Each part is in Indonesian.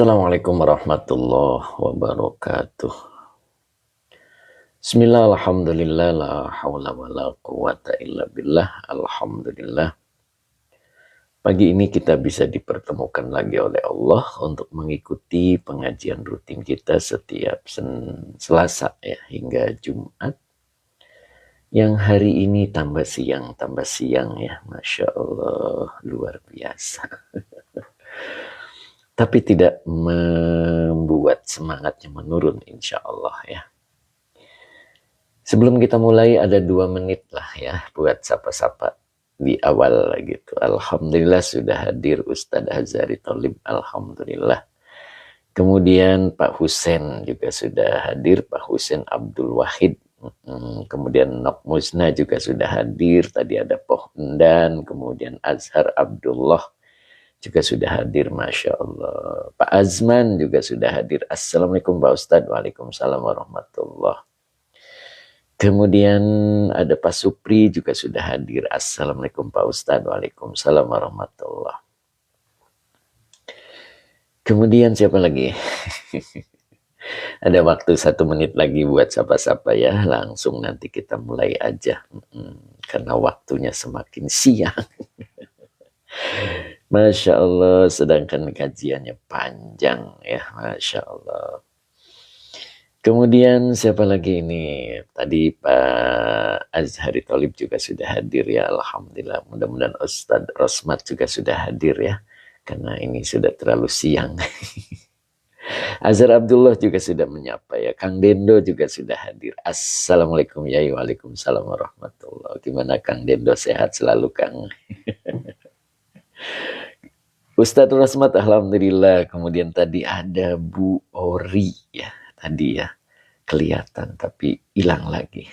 Assalamualaikum warahmatullahi wabarakatuh. Bismillah, alhamdulillah, la hawla wa la quwata illa billah, alhamdulillah. Pagi ini kita bisa dipertemukan lagi oleh Allah untuk mengikuti pengajian rutin kita setiap Selasa ya, hingga Jumat. Yang hari ini tambah siang ya, Masya Allah, luar biasa. Tapi tidak membuat semangatnya menurun, insya Allah ya. Sebelum kita mulai ada 2 menit lah ya buat sapa-sapa di awal gitu. Alhamdulillah sudah hadir Ustadz Hazari Tholib, alhamdulillah. Kemudian Pak Husen juga sudah hadir, Pak Husen Abdul Wahid. Kemudian Nok Musna juga sudah hadir. Tadi ada Poh Endan, kemudian Azhar Abdullah juga sudah hadir, Masya Allah. Pak Azman juga sudah hadir. Assalamualaikum Pak Ustadz. Waalaikumsalam warahmatullahi. Kemudian ada Pak Supri juga sudah hadir. Assalamualaikum Pak Ustadz. Waalaikumsalam warahmatullahi. Kemudian siapa lagi? Ada waktu 1 menit lagi buat sapa-sapa ya. Langsung nanti kita mulai aja. Karena waktunya semakin siang. Masya Allah, sedangkan kajiannya panjang ya, Masya Allah. Kemudian siapa lagi ini? Tadi Pak Azhari Tholib juga sudah hadir ya, alhamdulillah. Mudah-mudahan Ustadz Rosmat juga sudah hadir ya, karena ini sudah terlalu siang. Azhar Abdullah juga sudah menyapa ya. Kang Dendo juga sudah hadir. Assalamualaikum ya, waalaikumsalam warahmatullahi. Gimana Kang Dendo, sehat selalu Kang? Ustadz Rosmat alhamdulillah. Kemudian tadi ada Bu Ori ya, tadi ya kelihatan tapi hilang lagi.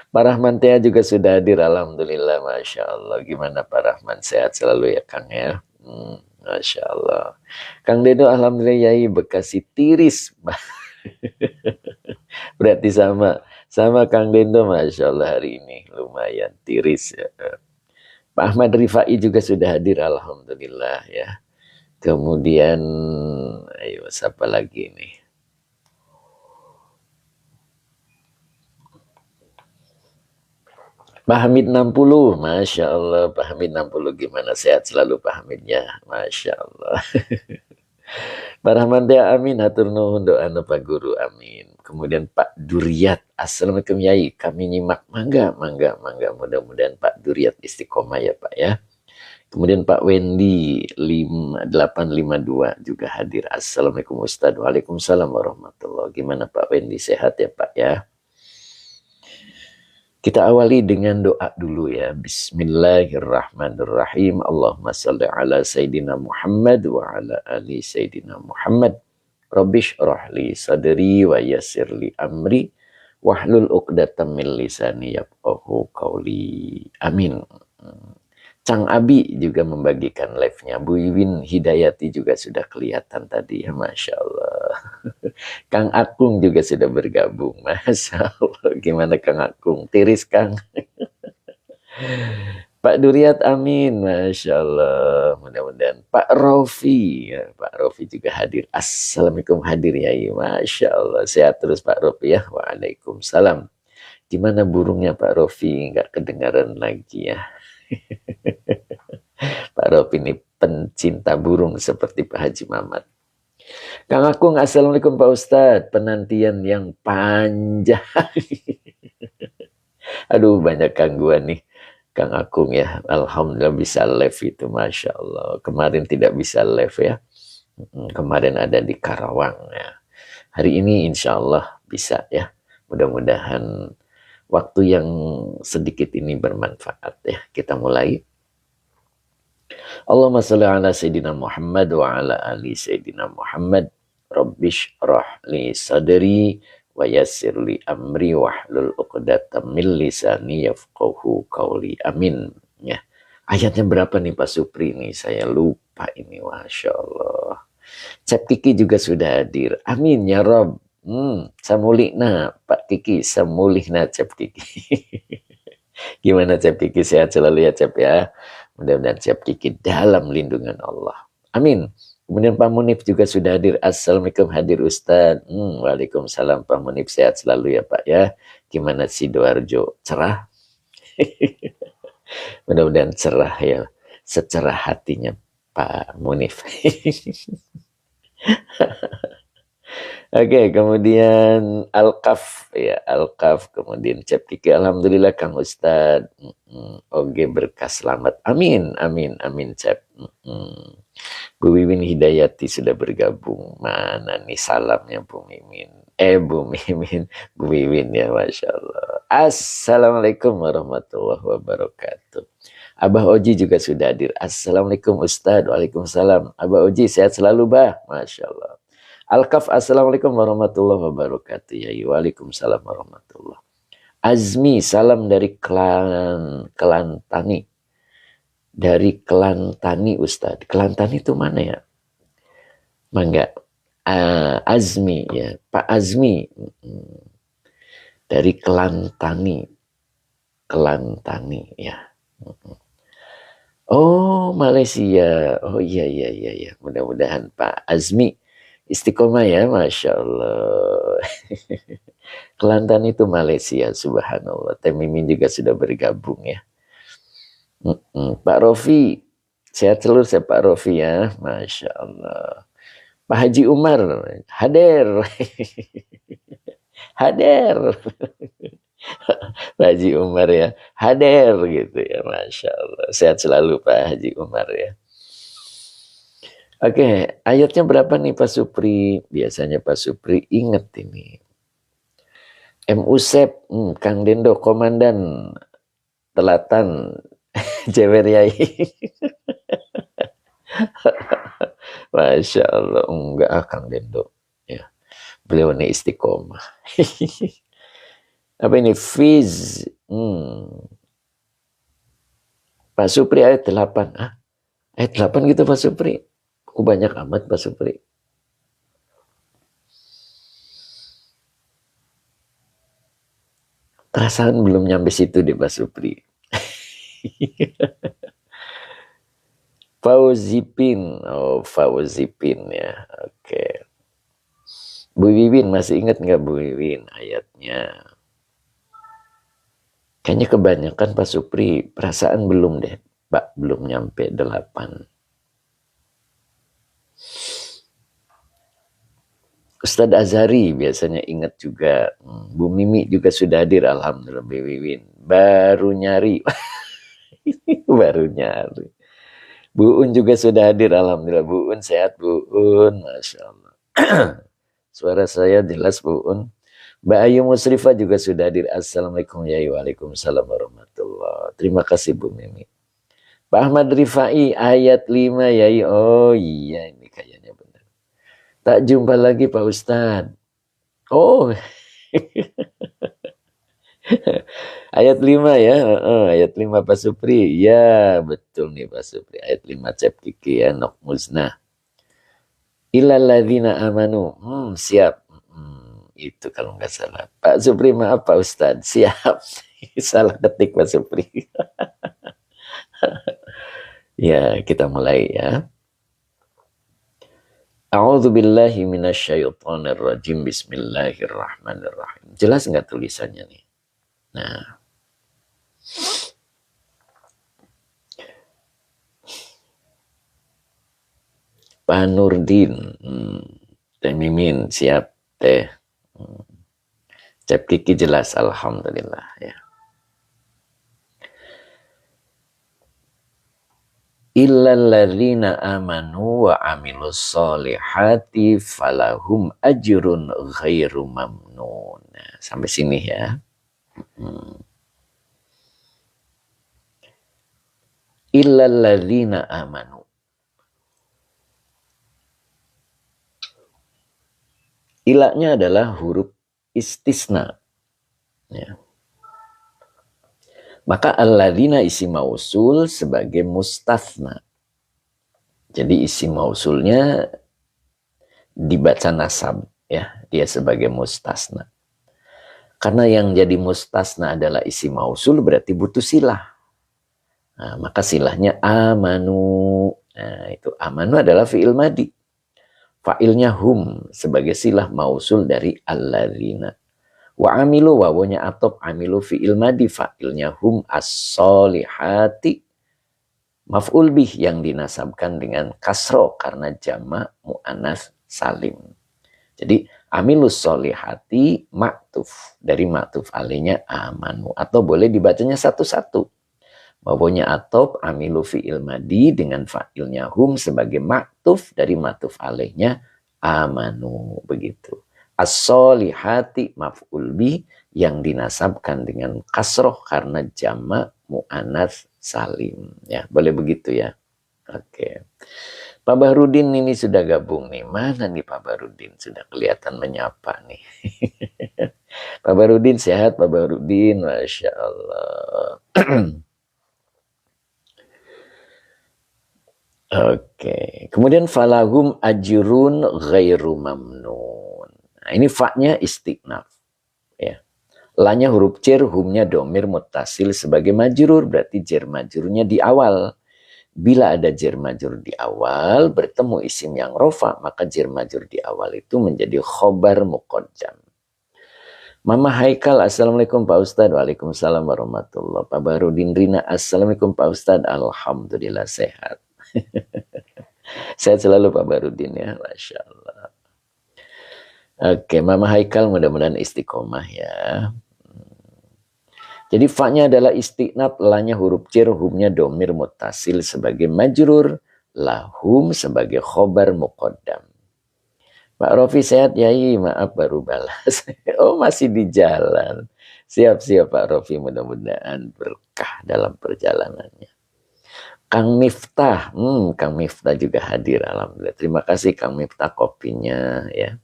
Pak Rahman Tea juga sudah hadir, alhamdulillah, Masya Allah. Gimana Pak Rahman, sehat selalu ya Kang ya? Masya Allah. Kang Dedo alhamdulillah yai Bekasi tiris. Berarti sama Kang Dedo, Masya Allah, hari ini lumayan tiris ya. Pak Ahmad Rifai juga sudah hadir, alhamdulillah ya. Kemudian ayo siapa lagi nih? Pak Hamid 60, Masya Allah. Pak Hamid 60 gimana, sehat selalu Pak Hamidnya, Masya Allah. Pak Rahman Tia, amin, hatur nuhun doa Pak Guru, amin. Kemudian Pak Duriat, assalamualaikum yai, kami nyimak, mangga, mudah-mudahan Pak Duriat istiqomah ya Pak ya. Kemudian Pak Wendy 852 juga hadir, assalamualaikum Ustadz. Waalaikumsalam warahmatullahi. Gimana Pak Wendy, sehat ya Pak ya? Kita awali dengan doa dulu ya. Bismillahirrahmanirrahim. Allahumma salli ala Sayyidina Muhammad wa ala ali Sayyidina Muhammad. Rabbish rahli sadri wa yassirli amri wahlul uqdatam min lisani yafqahu qawli. Amin. Cang Abi juga membagikan live-nya. Bu Iwin Hidayati juga sudah kelihatan tadi ya, Masya Allah. Kang Akung juga sudah bergabung, Masya Allah. Gimana Kang Akung? Tiris Kang. Pak Duriat, amin, Masya Allah. Mudah-mudahan. Pak Rofi, ya, Pak Rofi juga hadir. Assalamualaikum, hadir ya, Masya Allah. Sehat terus Pak Rofi ya. Waalaikumsalam. Gimana burungnya Pak Rofi? Nggak kedengaran lagi ya. Pak Rofi ini pencinta burung seperti Pak Haji Mamat. Kang Akung, assalamualaikum Pak Ustadz. Penantian yang panjang. Aduh, banyak gangguan nih Kang Akung ya. Alhamdulillah bisa live itu, Masya Allah. Kemarin tidak bisa live ya. Kemarin ada di Karawang ya. Hari ini insya Allah bisa ya. Mudah-mudahan waktu yang sedikit ini bermanfaat ya. Kita mulai. Allahumma salli ala Sayyidina Muhammad wa ala ali Sayyidina Muhammad. Rabbish rahli sadri wa yassirli amri wahlul uqdatam min lisani yafqahu qawli. Amin ya. Ayatnya berapa nih Pak Supri nih? Saya lupa ini, Masya Allah. Cep Kiki juga sudah hadir. Amin ya Rob. Samulihna Pak Kiki, samulihna Cep Kiki. Gimana Cep Kiki, sehat selalu ya Cep ya. Mudah-mudahan Cep Kiki dalam lindungan Allah. Amin. Kemudian Pak Munif juga sudah hadir. Assalamualaikum, hadir Ustadz. Waalaikumsalam Pak Munif, sehat selalu ya Pak ya. Gimana Sidoarjo, cerah? Mudah-mudahan cerah ya, secerah hatinya Pak Munif. Oke, kemudian Al-Kaf ya, Al-Kaf, kemudian Cep Kiki, alhamdulillah Kang Ustad. Oke, berkas selamat. Amin, amin, amin Cep. Bu Mimin Hidayati sudah bergabung. Mana nih salamnya Bu Mimin? Bu Mimin, Bu Mimin ya, Masya Allah. Assalamualaikum warahmatullahi wabarakatuh. Abah Oji juga sudah hadir. Assalamualaikum Ustad. Waalaikumsalam. Abah Oji sehat selalu bah. Masya Allah. Al-Kaf, assalamualaikum warahmatullahi wabarakatuh. Ya, waalaikumsalam warahmatullahi. Azmi, salam dari Kelantani. Dari Kelantani Ustadz. Kelantani itu mana ya? Mangga. Azmi ya, Pak Azmi. Dari Kelantani. Kelantani ya. Oh, Malaysia. Oh iya. Mudah-mudahan Pak Azmi istiqomah ya, Masya Allah. Kelantan itu Malaysia, subhanallah. Teh Mimin juga sudah bergabung ya. Pak Rofi, sehat selalu saya Pak Rofi ya, Masya Allah. Pak Haji Umar, hadir. Hadir. Pak Haji Umar ya, hadir gitu ya, Masya Allah. Sehat selalu Pak Haji Umar ya. Oke, ayatnya berapa nih Pak Supri? Biasanya Pak Supri inget ini. Usep, Kang Dendo, Komandan Telatan, Jeweriai. Masya Allah, enggak Kang Dendo. Ya, beliau ini istiqomah. Apa ini? Fiz. Pak Supri ayat 8. Ayat 8 gitu Pak Supri. Banyak amat Pak Supri. Perasaan belum nyampe situ deh Pak Supri. Fauzipin. Oh, Fauzipin ya. Oke. Bu Wiwin, masih ingat nggak Bu Wiwin ayatnya? Kayaknya kebanyakan Pak Supri. Perasaan belum deh. Pak, belum nyampe 8. Ustadz Azhari biasanya ingat juga. Bu Mimi juga sudah hadir, alhamdulillah. Bu Wiwin baru nyari. Baru nyari. Bu Un juga sudah hadir, alhamdulillah. Bu Un sehat Bu Un, Masya Allah. Suara saya jelas Bu Un. Mbak Ayu Musrifah juga sudah hadir. Assalamualaikum ya, waalaikumsalam warahmatullahi. Terima kasih Bu Mimi. Pak Ahmad Rifai ayat 5 ya. Oh iya, ini kayaknya benar. Tak jumpa lagi Pak Ustadz. Oh. Ayat 5 ya. Ayat 5 Pak Supri. Ya, betul nih Pak Supri. Ayat 5 Cep Kiki ya, Nok Musnah. Illalladzina amanu. Siap. Itu kalau nggak salah. Pak Supri maaf Pak Ustadz. Siap. Salah ketik Pak Supri. Ya, kita mulai ya. A'udzu billahi minasyaitonir rajim. Bismillahirrahmanirrahim. Jelas nggak tulisannya nih? Nah. Pak Nurdin. Teh Mimin siap Teh. Cep Kiki jelas, alhamdulillah ya. Illalladzina amanu wa amilus solihati falahum ajrun ghairu mamnun. Sampai sini ya. Illalladzina amanu. Ilahnya adalah huruf istisna. Ya. Maka alladzina isi mausul sebagai mustathna. Jadi isi mausulnya dibaca nasab ya, dia sebagai mustasna. Karena yang jadi mustasna adalah isi mausul berarti butuh silah. Nah, maka silahnya amanu. Nah, itu amanu adalah fi'il madi. Fa'ilnya hum sebagai silah mausul dari alladzina. Wa amilu wawonya atop amilu fi'il madi fa'ilnya hum as-solihati maf'ul bih yang dinasabkan dengan kasro karena jama' mu'anas salim. Jadi amilus solihati maktuf dari maktuf alainya amanu atau boleh dibacanya satu-satu. Wawonya atop amilu fi'il madi dengan fa'ilnya hum sebagai maktuf dari maktuf alainya amanu begitu. As-solihati maf'ul bi yang dinasabkan dengan kasroh karena jama' mu'anas salim. Ya, boleh begitu ya. Oke. Pak Bahrudin ini sudah gabung nih. Mana nih Pak Bahrudin? Sudah kelihatan menyapa nih. Pak Bahrudin sehat Pak Bahrudin. Masya Allah. Oke. Kemudian falahum ajrun ghairu mamnun. Nah, ini fa-nya istiqnaf. Ya. La-nya huruf jar, humnya domir mutasil sebagai majrur. Berarti jar majrurnya di awal. Bila ada jar majrur di awal, bertemu isim yang rofa, maka jar majrur di awal itu menjadi khobar muqaddam. Mama Haikal, Assalamualaikum Pak Ustadz. Waalaikumsalam warahmatullahi. Pak Bahrudin Rina, Assalamualaikum Pak Ustadz. Alhamdulillah sehat. Sehat selalu Pak Bahrudin ya. Masya Allah. Oke, Mama Haikal mudah-mudahan istiqomah ya. Jadi fa-nya adalah istiqnaf, la-nya huruf jar, humnya domir mutasil sebagai majrur, lahum sebagai khobar muqaddam. Pak Rofi sehat yai, maaf baru balas. Oh masih di jalan. Siap-siap Pak Rofi, mudah-mudahan berkah dalam perjalanannya. Kang Miftah, Kang Miftah juga hadir, alhamdulillah. Terima kasih Kang Miftah kopinya ya.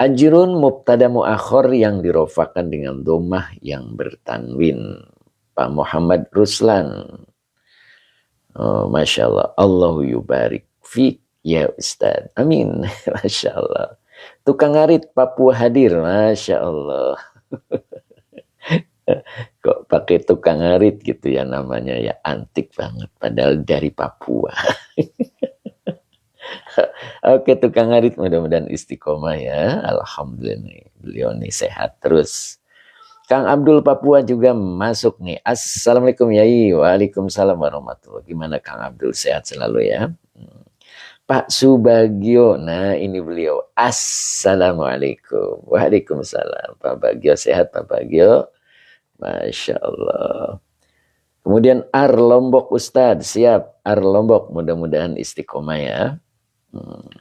Ajrun mubtada muakhir yang dirofakan dengan domah yang bertanwin. Pak Muhammad Ruslan. Oh, Masya Allah. Allahu yubarik fi ya Ustaz. Amin. Masya Allah. Tukang ngarit Papua hadir. Masya Allah. Kok pakai tukang ngarit gitu ya namanya ya, antik banget. Padahal dari Papua. Oke tukang ngarit mudah-mudahan istiqomah ya. Alhamdulillah beliau nih sehat terus. Kang Abdul Papua juga masuk nih. Assalamualaikum Yai. Waalaikumsalam warahmatullahi. Gimana Kang Abdul, sehat selalu ya. Pak Subagio, nah ini beliau. Assalamualaikum. Waalaikumsalam. Pak Bagio sehat Pak Bagio. Masya Allah. Kemudian Ar Lombok Ustadz, siap. Ar Lombok mudah-mudahan istiqomah ya.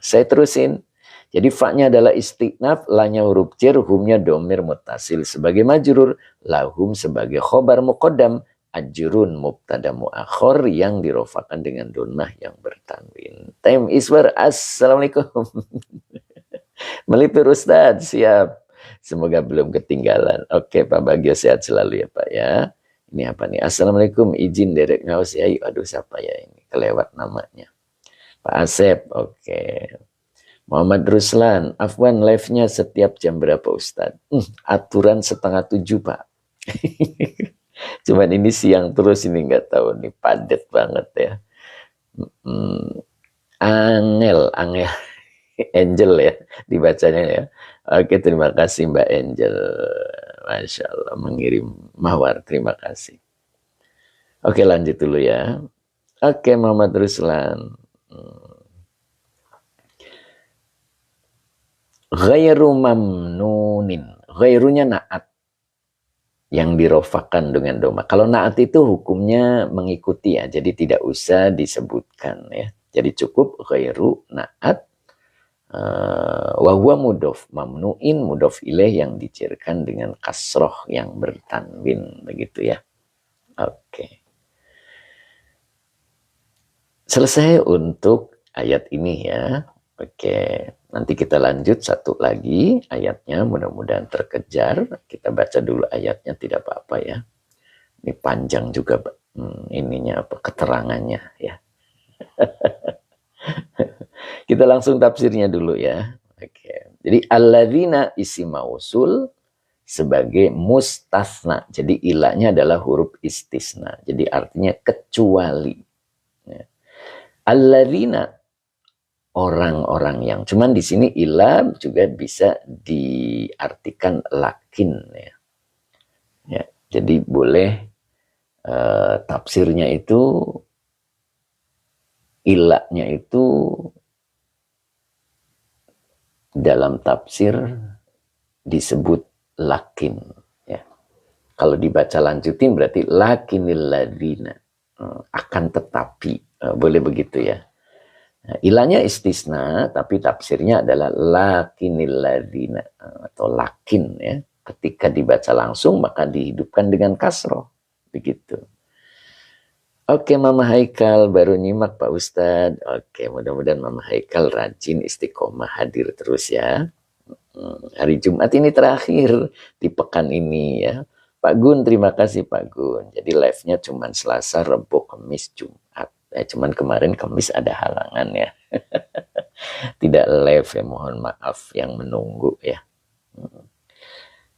Saya terusin. Jadi fa-nya adalah istiqnaf, la-nya huruf jar, humnya domir mutasil sebagai majrur, lahum sebagai khobar muqaddam, ajrun mubtada muakhir yang dirofakan dengan domah yang bertanwin. Time iswar, assalamualaikum. Melipir Ustadz, siap. Semoga belum ketinggalan. Oke Pak Bagio sehat selalu ya Pak ya. Ini apa nih? Assalamualaikum, izin derek ngawas ya. Aduh siapa ya ini? Kelewat namanya. Pak Asep, oke. Muhammad Ruslan, Afwan live-nya setiap jam berapa Ustadz? Aturan 6:30 Pak. Cuman ini siang terus ini nggak tahu nih, padat banget ya. Angel, Angel ya dibacanya ya. Oke terima kasih Mbak Angel. Masya Allah mengirim mawar, terima kasih. Oke lanjut dulu ya. Oke Muhammad Ruslan. Ghairu mamnunin. Ghairunya naat. Yang dirofakan dengan doma. Kalau naat itu hukumnya mengikuti ya. Jadi tidak usah disebutkan ya. Jadi cukup ghairu naat. Wahuwa mudof. Mamnuin mudof ilaih yang dicirikan dengan kasroh yang bertanwin. Begitu ya. Oke. Selesai untuk ayat ini ya. Oke, nanti kita lanjut satu lagi ayatnya, mudah-mudahan terkejar. Kita baca dulu ayatnya, tidak apa-apa ya. Ini panjang juga ininya apa keterangannya ya. Kita langsung tafsirnya dulu ya. Oke. Jadi alladzina isim mausul sebagai mustasna. Jadi ilahnya adalah huruf istisna. Jadi artinya kecuali. Ya. Alladzina orang-orang yang, cuman di sini ila juga bisa diartikan lakin ya. Ya, jadi boleh tafsirnya itu ilahnya itu dalam tafsir disebut lakin ya. Kalau dibaca lanjutin berarti lakinil ladina, akan tetapi, boleh begitu ya. Nah, ilahnya istisna tapi tafsirnya adalah lakinil ladina atau lakin ya. Ketika dibaca langsung maka dihidupkan dengan kasroh begitu. Oke, Mama Haikal baru nyimak Pak Ustadz. Oke, mudah-mudahan Mama Haikal rajin istiqomah hadir terus ya. Hari Jumat ini terakhir di pekan ini ya. Pak Gun, terima kasih Pak Gun. Jadi live-nya cuma Selasa, Rabu, Kamis, Jumat. Cuman kemarin Kamis ada halangan ya. Tidak live ya, mohon maaf yang menunggu ya.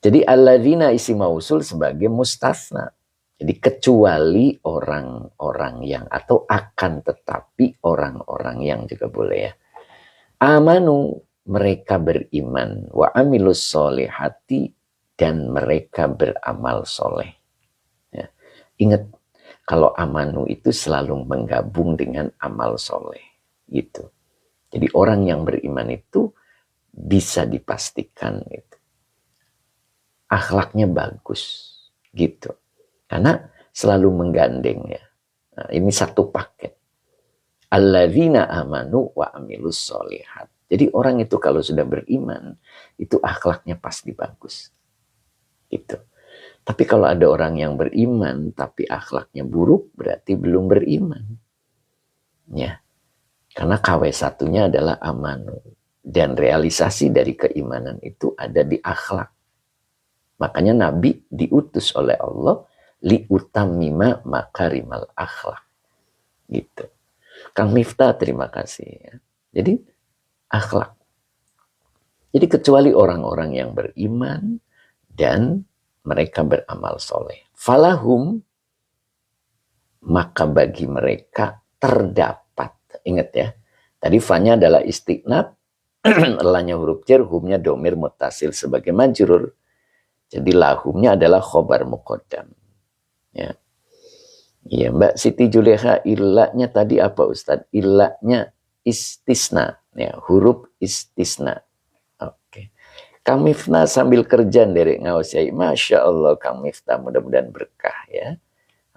Jadi alladzina isi mausul sebagai mustasna. Jadi kecuali orang-orang yang, atau akan tetapi orang-orang yang juga boleh ya. Amanu, mereka beriman, wa amilus solihati, dan mereka beramal soleh. Ya. Ingat, kalau amanu itu selalu menggabung dengan amal soleh. Gitu. Jadi orang yang beriman itu bisa dipastikan itu akhlaknya bagus. Gitu. Karena selalu menggandeng ya. Nah, ini satu paket. Alladzina amanu wa amilus solihat. Jadi orang itu kalau sudah beriman, itu akhlaknya pasti bagus. Gitu. Tapi kalau ada orang yang beriman, tapi akhlaknya buruk, berarti belum beriman. Ya. Karena KW1-nya adalah amanu. Dan realisasi dari keimanan itu ada di akhlak. Makanya Nabi diutus oleh Allah liutammima makarimal akhlak. Gitu. Kang Miftah terima kasih ya. Jadi akhlak. Jadi kecuali orang-orang yang beriman dan mereka beramal soleh. Falahum, maka bagi mereka terdapat. Ingat ya. Tadi fanya adalah istiqnab, elahnya huruf jar, humnya domir mutasil sebagai majrur. Jadi lahumnya adalah khobar muqaddam. Ya. Iya, Mbak Siti Juleha, ilahnya tadi apa Ustadz? Ilahnya istisna, ya, huruf istisna. Oke. Kang Miftah sambil kerja derek ngawasai. Masya Allah Kang Miftah, mudah-mudahan berkah ya.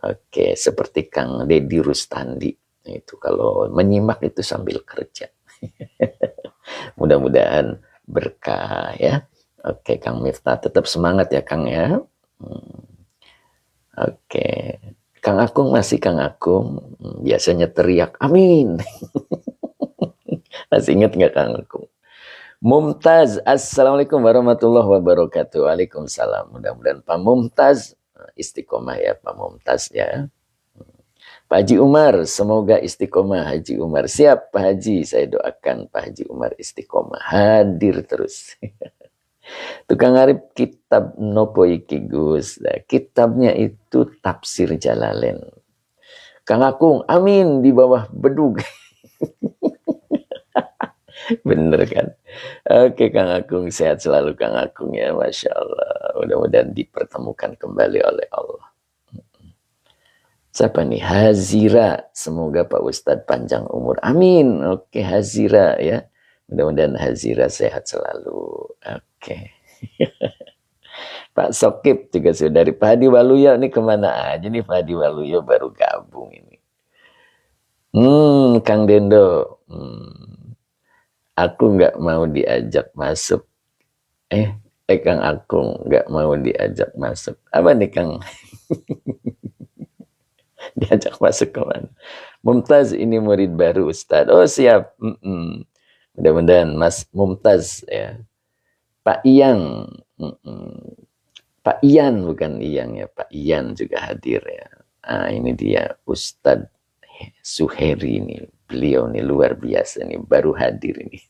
Oke, seperti Kang Dedi Rustandi. Itu kalau menyimak itu sambil kerja. Mudah-mudahan berkah ya. Oke, Kang Miftah tetap semangat ya Kang ya. Oke. Kang Akung masih Kang Akung. Biasanya teriak, amin. Masih ingat nggak Kang Akung? Mumtaz, Assalamualaikum warahmatullahi wabarakatuh. Waalaikumsalam. Mudah-mudahan Pak Mumtaz istiqomah ya Pak Mumtaz ya. Pak Haji Umar, semoga istiqomah Haji Umar. Siap Pak Haji, saya doakan Pak Haji Umar istiqomah. Hadir terus. Tukang Arif kitab nopo iki Gus. Nah, kitabnya itu Tafsir Jalalain. Kang Akung, amin di bawah bedug. Bener kan? Oke Kang Akung, sehat selalu Kang Akung ya, Masya Allah. Mudah-mudahan dipertemukan kembali oleh Allah. Siapa nih? Hazira. Semoga Pak Ustadz panjang umur. Amin. Oke Hazira ya. Mudah-mudahan Hazira sehat selalu. Oke. Pak Sokip juga sudah dari Pak Hadi Waluyo. Ini kemana aja nih Pak Hadi Waluyo baru gabung ini. Kang Dendo. Aku nggak mau diajak masuk. Kang Akung nggak mau diajak masuk. Apa nih Kang? Diajak masuk kemana? Mumtaz ini murid baru Ustadz. Oh siap. Mudah-mudahan Mas Mumtaz ya. Pak Iyang. Pak Ian bukan Iyang ya. Pak Ian juga hadir ya. Nah, ini dia Ustadz Suheri ini. Beliau nih luar biasa nih. Baru hadir ini.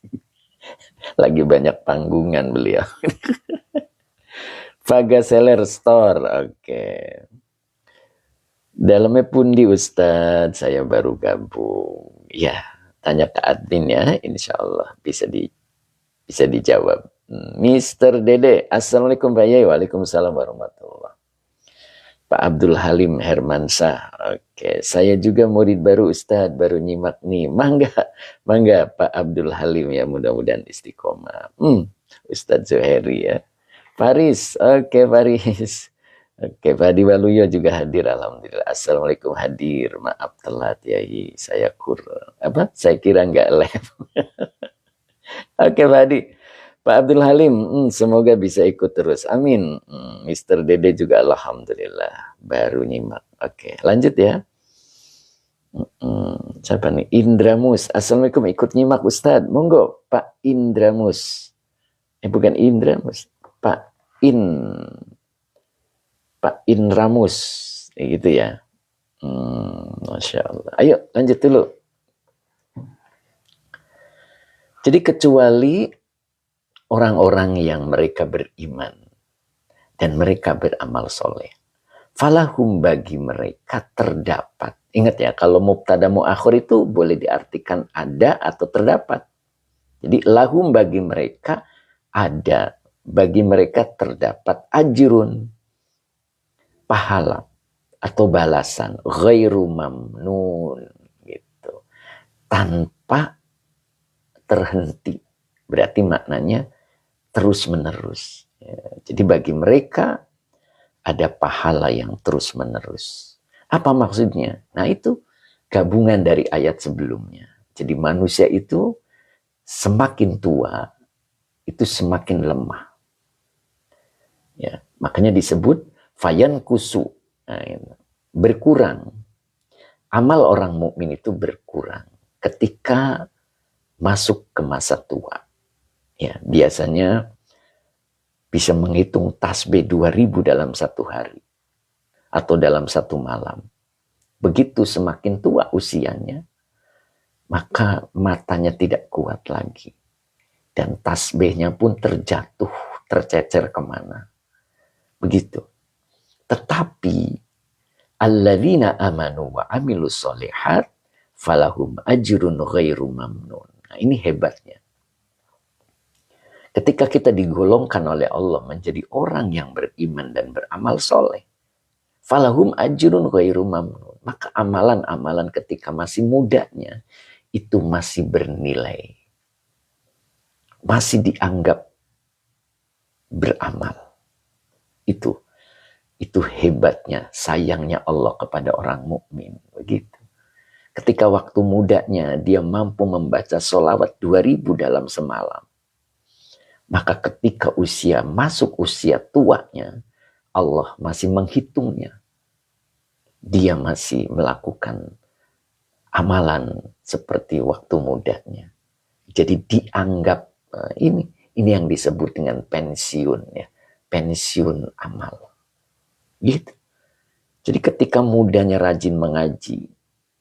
Lagi banyak panggungan beliau. Faga Seller Store. Oke. Dalamnya pundi Ustadz, saya baru gabung. Ya, tanya ke admin ya, insya Allah bisa dijawab. Mister Dede, Assalamualaikum Pak Yai. Waalaikumsalam warahmatullahi. Pak Abdul Halim Hermansyah. Oke, saya juga murid baru Ustadz, baru nyimak nih. Mangga Pak Abdul Halim ya, mudah-mudahan istiqomah. Ustadz Zuhairi ya. Faris, oke Faris. Oke, Pak Adi Waluyo juga hadir, alhamdulillah. Assalamualaikum, hadir. Maaf telat ya, saya saya kira nggak live. Oke, Pak Adi. Pak Abdul Halim, semoga bisa ikut terus. Amin. Mister Dede juga alhamdulillah baru nyimak. Oke, lanjut ya. Siapa nih? Indramus. Assalamualaikum, ikut nyimak Ustadz. Monggo, Pak Indramus. Bukan Indramus. Pak Inramus. Gitu ya. Masya Allah. Ayo, lanjut dulu. Jadi kecuali orang-orang yang mereka beriman dan mereka beramal soleh, falahum, bagi mereka terdapat. Ingat ya, kalau mubtada muakhir itu boleh diartikan ada atau terdapat. Jadi lahum, bagi mereka ada, bagi mereka terdapat ajrun, pahala atau balasan, ghairu mamnun, gitu, tanpa terhenti. Berarti maknanya terus menerus. Ya, jadi bagi mereka ada pahala yang terus menerus. Apa maksudnya? Nah, itu gabungan dari ayat sebelumnya. Jadi manusia itu semakin tua itu semakin lemah. Ya, makanya disebut fayan kusu. Nah, berkurang. Amal orang mukmin itu berkurang ketika masuk ke masa tua. Ya, biasanya bisa menghitung tasbih 2000 dalam satu hari atau dalam satu malam. Begitu semakin tua usianya, maka matanya tidak kuat lagi. Dan tasbihnya pun terjatuh, tercecer kemana. Begitu. Tetapi, alladzina amanu wa amilus solihat, falahum ajrun ghairu mamnun. Nah, ini hebatnya. Ketika kita digolongkan oleh Allah menjadi orang yang beriman dan beramal soleh, falahum ajrun ghairu mamnun. Maka amalan-amalan ketika masih mudanya itu masih bernilai. Masih dianggap beramal. Itu hebatnya, sayangnya Allah kepada orang mukmin. Begitu. Ketika waktu mudanya dia mampu membaca sholawat 2000 dalam semalam. Maka ketika masuk usia tuanya, Allah masih menghitungnya. Dia masih melakukan amalan seperti waktu mudanya. Jadi dianggap ini yang disebut dengan pensiun ya, pensiun amal. Gitu. Jadi ketika mudanya rajin mengaji,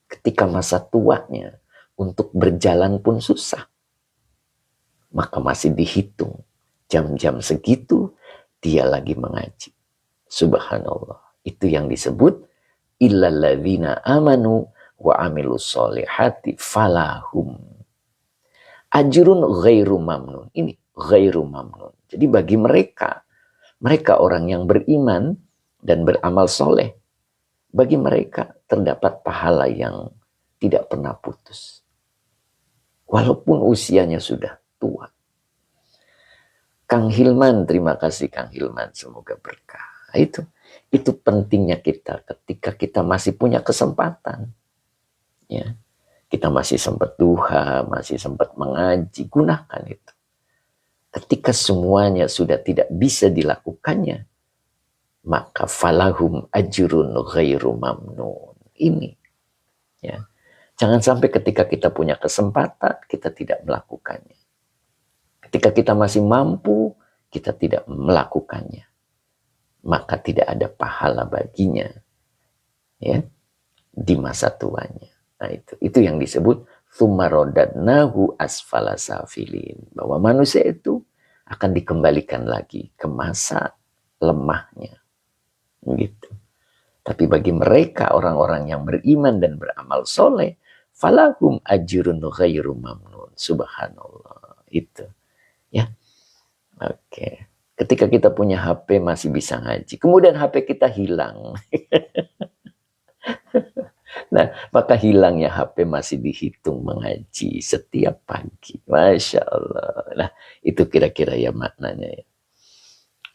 ketika masa tuanya untuk berjalan pun susah, maka masih dihitung jam-jam segitu dia lagi mengaji. Subhanallah. Itu yang disebut illalladzina amanu wa amilus solihati falahum ajrun ghairu mamnun. Ini ghairu mamnun. Jadi bagi mereka orang yang beriman dan beramal soleh, bagi mereka terdapat pahala yang tidak pernah putus. Walaupun usianya sudah tua. Kang Hilman, terima kasih Kang Hilman, semoga berkah. Itu pentingnya kita ketika kita masih punya kesempatan. Ya. Kita masih sempat duha, masih sempat mengaji, gunakan itu. Ketika semuanya sudah tidak bisa dilakukannya, maka falahum ajrun ghairu mamnun. Ini. Ya. Jangan sampai ketika kita punya kesempatan, kita tidak melakukannya. Ketika kita masih mampu, kita tidak melakukannya. Maka tidak ada pahala baginya. Ya, di masa tuanya. Nah, itu yang disebut tsummarodadnahu asfala safilin. Bahwa manusia itu akan dikembalikan lagi ke masa lemahnya. Gitu. Tapi bagi mereka, orang-orang yang beriman dan beramal soleh, falahum ajrun ghairu mamnun. Subhanallah. Itu ya. Oke. Ketika kita punya HP masih bisa ngaji, kemudian HP kita hilang. Nah, maka hilangnya HP masih dihitung mengaji setiap pagi. Masya Allah. Nah, itu kira-kira ya maknanya ya.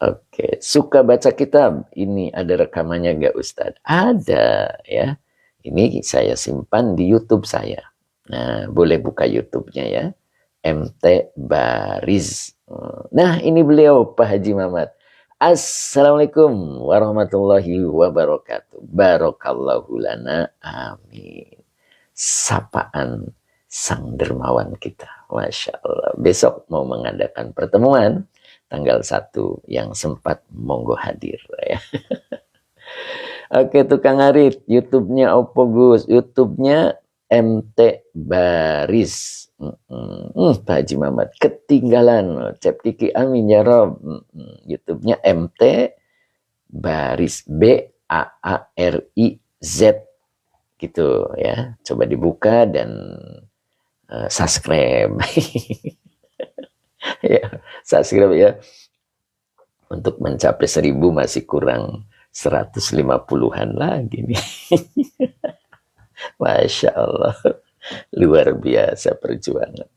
Oke, suka baca kitab. Ini ada rekamannya nggak Ustadz? Ada ya. Ini saya simpan di YouTube saya. Nah, boleh buka YouTube-nya ya. MT Bariz. Nah, ini beliau Pak Haji Mamat. Assalamualaikum warahmatullahi wabarakatuh. Barakallahu lana. Amin. Sapaan sang dermawan kita. Masya Allah. Besok mau mengadakan pertemuan tanggal 1 yang sempat monggo hadir ya. Oke tukang Arit, YouTube-nya Oppo Gus, YouTube-nya MT Baris. Pak Haji Mamat ketinggalan, cep tiki amin ya Rob. YouTube-nya MT Baris, BAARIZ gitu ya. Coba dibuka dan subscribe. Ya, subscribe ya. Untuk mencapai 1000 masih kurang 150-an lagi nih. Masya Allah. Luar biasa perjuangan.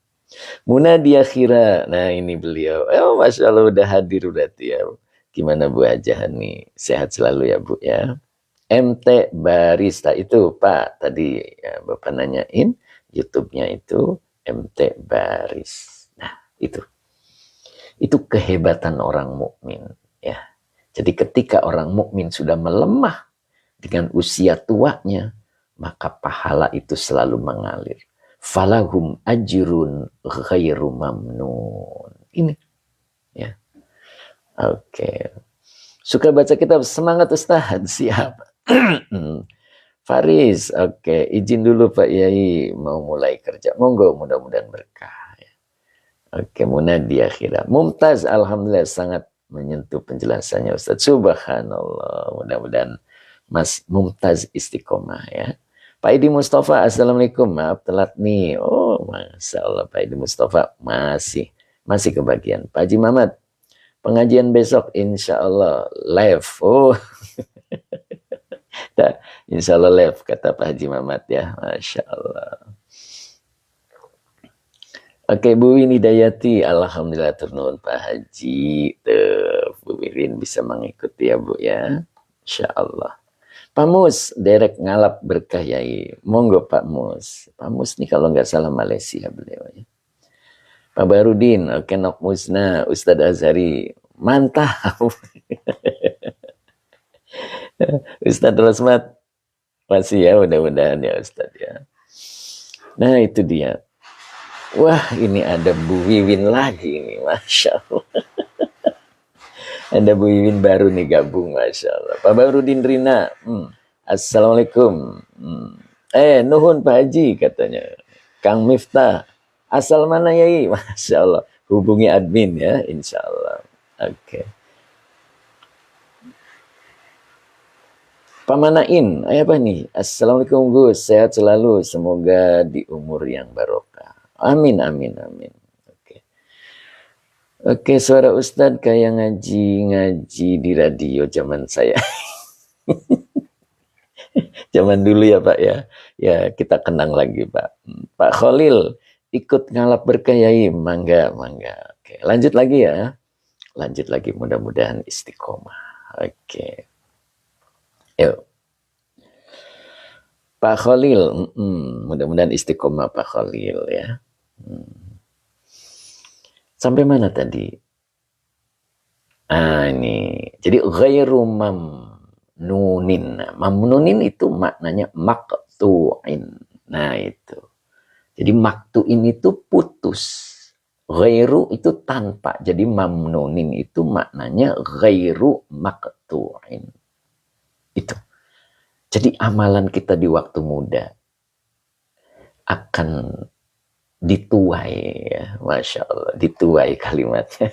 Munadiakhira. Nah ini beliau. Oh Masya Allah udah hadir berarti ya. Gimana Bu Hajah nih? Sehat selalu ya Bu ya. MT Barista itu Pak. Tadi ya, Bapak nanyain. YouTube-nya itu MT Baris. Nah itu. Itu kehebatan orang mukmin ya. Jadi ketika orang mukmin sudah melemah dengan usia tuanya, maka pahala itu selalu mengalir. Falahum ajrun ghairu mamnun. Ini ya. Oke. Suka baca kitab, semangat Ustaz. Siap. Faris, oke. Izin dulu Pak Yai mau mulai kerja. Monggo mudah-mudahan berkah. Oke, Munadiakhira. Mumtaz, alhamdulillah sangat menyentuh penjelasannya Ustaz. Subhanallah. Mudah-mudahan Mas Mumtaz istiqomah ya. Pak Edi Mustafa, assalamualaikum. Maaf telat nih. Oh, masya Allah Pak Edi Mustafa masih kebagian. Pak Haji Mamat, pengajian besok insya Allah live. Oh, insya Allah live kata Pak Haji Mamat ya. Masya Allah. Oke Bu Winidayati, alhamdulillah turun Pak Haji. Bu Wirin bisa mengikuti ya Bu ya. Insya Allah. Pak Mus, derek ngalap berkah Yai. Monggo Pak Mus. Pak Mus nih kalau nggak salah Malaysia beliau ya. Pak Barudin, oke Nok Musna, Ustadz Azhari, mantap. Ustadz Rosmat, masih ya mudah-mudahan ya Ustadz ya. Nah itu dia. Wah ini ada Bu Wiwin lagi nih, Masya Allah. Ada Bu Wiwin baru nih gabung, Masya Allah. Pak Barudin Rina, Assalamualaikum. Nuhun Pak Haji katanya. Kang Miftah, asal mana Yai? Masya Allah. Hubungi admin ya, insya Allah. Oke. Pak Manain, apa nih? Assalamualaikum Gus, sehat selalu. Semoga di umur yang barokah. Amin, amin, amin. Oke, suara Ustadz kayak ngaji di radio zaman saya. Zaman dulu ya Pak ya. Ya kita kenang lagi Pak. Pak Khalil ikut ngalap berkah Yai. Mangga. Oke, lanjut lagi ya. Lanjut lagi mudah-mudahan istiqomah. Oke. Yuk. Pak Khalil, mudah-mudahan istiqomah Pak Khalil ya. Sampai mana tadi? Ini. Jadi ghairu mamnunin. Mamnunin itu maknanya maqtu'in. Nah itu. Jadi maktu'in itu putus. Ghairu itu tanpa. Jadi mamnunin itu maknanya ghairu maqtu'in. Itu. Jadi amalan kita di waktu muda akan dituai ya, Masya Allah, dituai kalimatnya.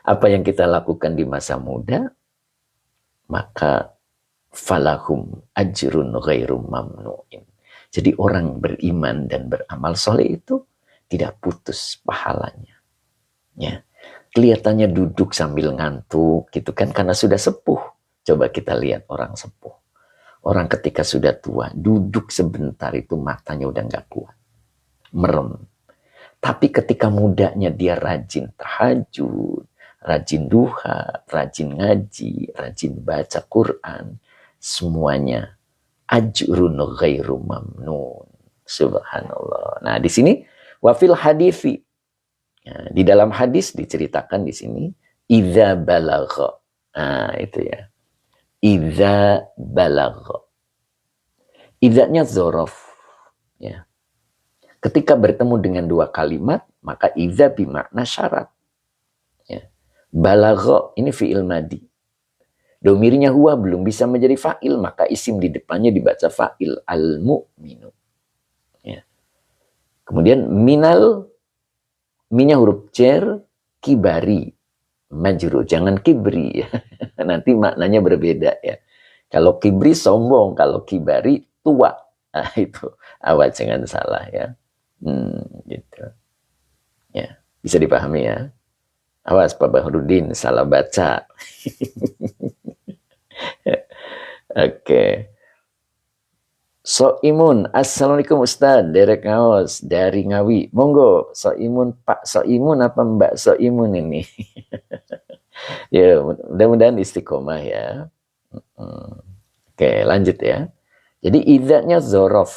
Apa yang kita lakukan di masa muda, maka falahum ajrun ghairu mamnu'in. Jadi orang beriman dan beramal soleh itu tidak putus pahalanya. Ya. Kelihatannya duduk sambil ngantuk gitu kan karena sudah sepuh. Coba kita lihat orang sepuh. Orang ketika sudah tua, duduk sebentar itu matanya udah nggak kuat. Merem. Tapi ketika mudanya dia rajin tahajud, rajin duha, rajin ngaji, rajin baca Quran, semuanya ajrun ghairu mamnun. Subhanallah. Nah, di sini wafil hadithi. Nah, di dalam hadis diceritakan di sini idza balagha. Nah, itu ya. Idza balagha. Idzanya dzaraf. Ya. Ketika bertemu dengan dua kalimat, maka idza bimakna syarat. Ya. Balagha ini fi'il madi. Domirnya huwa belum bisa menjadi fa'il, maka isim di depannya dibaca fa'il, al-mu'minu. Ya. Kemudian minal, minnya huruf jar, kibari, majrur. Jangan kibri ya. Nanti maknanya berbeda ya. Kalau kibri sombong, kalau kibari tua. Nah, itu awas jangan salah ya. Gitu. Ya, bisa dipahami ya. Awas Pak Bahrudin salah baca. Oke. Soimun, assalamualaikum Ustaz, derek ngaos dari Ngawi. Monggo, Soimun Pak Soimun apa Mbak Soimun ini? Ya, mudah-mudahan istiqomah ya. Oke, lanjut ya. Jadi idzanya dzaraf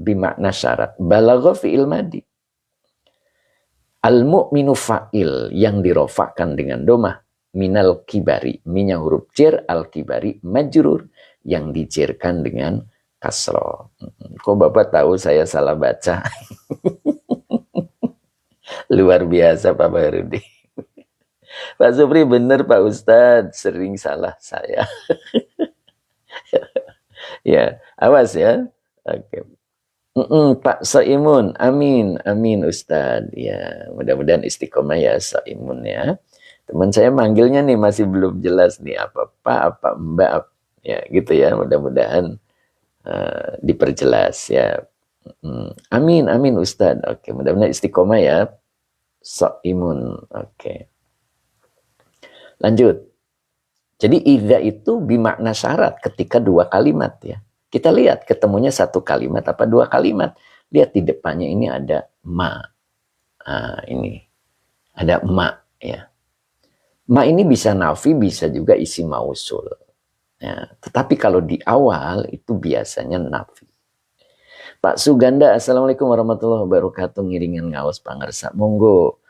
bimakna syarat. Balagha fi'il madi. Al-mu'minu fa'il yang dirofakkan dengan domah. Minal kibari. Minya huruf jar, al-kibari majrur yang dijerkan dengan kasroh. Kok Bapak tahu saya salah baca? Luar biasa Pak Bahrudi. Pak Supri benar Pak Ustadz, sering salah saya. Ya, awas ya. Oke. Pak Soimun, amin, amin Ustadz. Ya, mudah-mudahan istiqomah ya Soimun ya. Teman saya manggilnya nih masih belum jelas nih apa Pak, apa Mbak, ya gitu ya. Mudah-mudahan diperjelas ya. Amin, amin Ustadz. Oke, mudah-mudahan istiqomah ya. Soimun. Oke. Lanjut. Jadi idza itu bimakna syarat ketika dua kalimat ya. Kita lihat ketemunya satu kalimat apa dua kalimat. Lihat di depannya ini ada ma. Nah, ini ada ma ya. Ma ini bisa nafi, bisa juga isi mausul. Ya, tetapi kalau di awal itu biasanya nafi. Pak Suganda, assalamualaikum warahmatullahi wabarakatuh. Ngiringan ngaos pangersa. Monggo.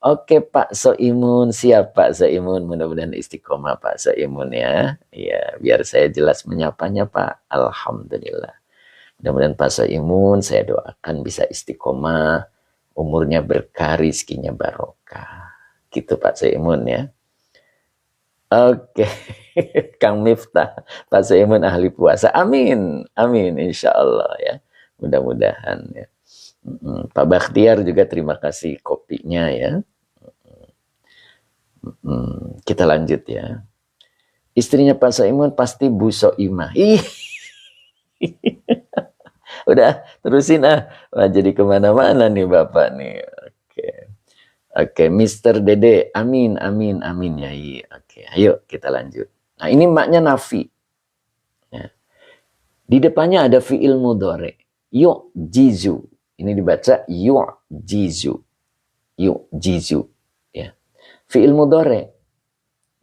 Oke Pak Soimun, siap Pak Soimun. Mudah-mudahan istiqomah Pak Soimun ya. Ya, biar saya jelas menyapanya Pak. Alhamdulillah. Mudah-mudahan Pak Soimun saya doakan bisa istiqomah. Umurnya berkah, rizkinya barokah. Gitu Pak Soimun ya. Oke, Kang Miftah, Pak Soimun ahli puasa. Amin, amin, insya Allah ya. Mudah-mudahan ya. Pak Bakhtiar juga terima kasih kopinya ya. Kita lanjut ya. Istrinya Pak Soimun pasti Bu Soimah. Udah terusin ah. Wah, jadi kemana-mana nih Bapak nih. Oke, Mr. Dede, amin, amin, amin ya. Oke, ayo kita lanjut. Nah ini maknya nafi. Ya. Di depannya ada fi'il mudhari. Yu'jizu. Ini dibaca yu'jizu. Yu'jizu. Ya. Fi'il mudhari.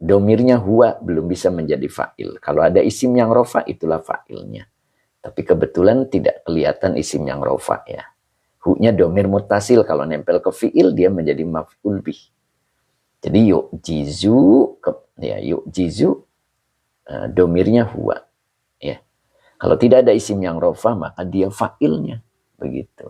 Domirnya huwa belum bisa menjadi fa'il. Kalau ada isim yang rofa itulah fa'ilnya. Tapi kebetulan tidak kelihatan isim yang rofa ya. Hu-nya domir mutasil, kalau nempel ke fi'il dia menjadi maf'ul bih. Jadi yu'jizu, ya yu'jizu domirnya huwa. Ya. Kalau tidak ada isim yang rofa maka dia fa'ilnya, begitu.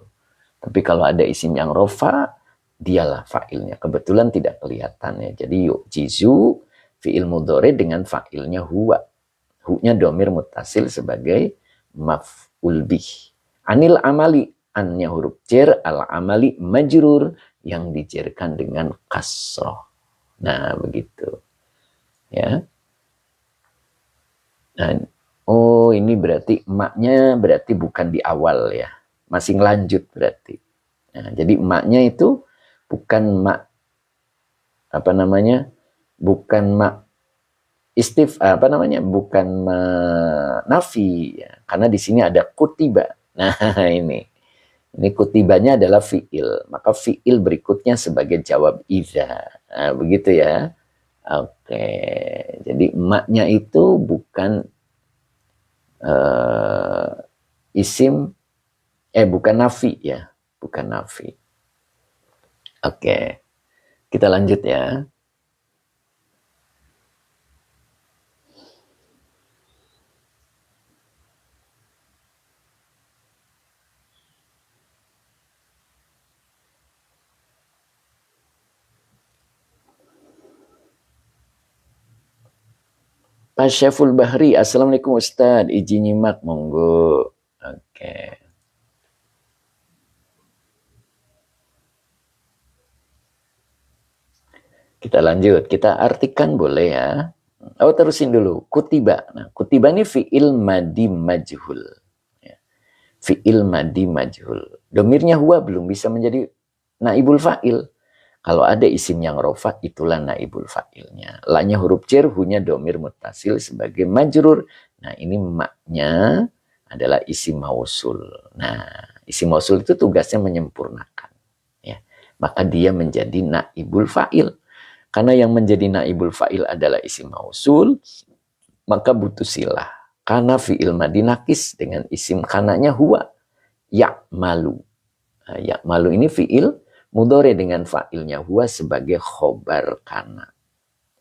Tapi kalau ada isim yang rofa, dialah fa'ilnya. Kebetulan tidak kelihatan ya. Jadi yu'jizu fi'il mudhari dengan fa'ilnya huwa. Hu-nya domir mutasil sebagai maf'ul bih. Anil amali, annya huruf jar, al-amali majrur yang dijerkan dengan kasroh. Nah, begitu. Ya. Nah, Oh, ini berarti emaknya berarti bukan di awal ya. Masih lanjut berarti. Nah, jadi emaknya itu bukan mak apa namanya? Bukan mak apa namanya? Bukan mak nafi ya. Karena di sini ada kutiba. Nah, ini. Ini kutibanya adalah fiil. Maka fiil berikutnya sebagai jawab iza. Nah, begitu ya. Oke. Jadi emaknya itu bukan uh, isim bukan nafi ya, bukan nafi. Oke, kita lanjut ya. Pak Syaful Bahri, Assalamualaikum Ustadz, izin nyimak, monggo. Oke. Kita lanjut, kita artikan boleh ya. Oh, terusin dulu. Kutiba. Nah, kutiba ini fi'il madi majhul. Ya. Fi'il madi majhul. Domirnya huwa belum bisa menjadi naibul fa'il. Kalau ada isim yang rofa, itulah naibul fa'ilnya. La-nya huruf jar, hu-nya domir mutasil sebagai majrur. Nah, ini maknya adalah isim mausul. Nah, isim mausul itu tugasnya menyempurnakan. Ya. Maka dia menjadi naibul fa'il. Karena yang menjadi naibul fa'il adalah isim mausul, maka butuh silah. Karena fi'il madi nakis dengan isim kananya huwa. Ya'malu. Nah, ya'malu ini fi'il mudhari dengan fa'ilnya huwa sebagai khobar kana.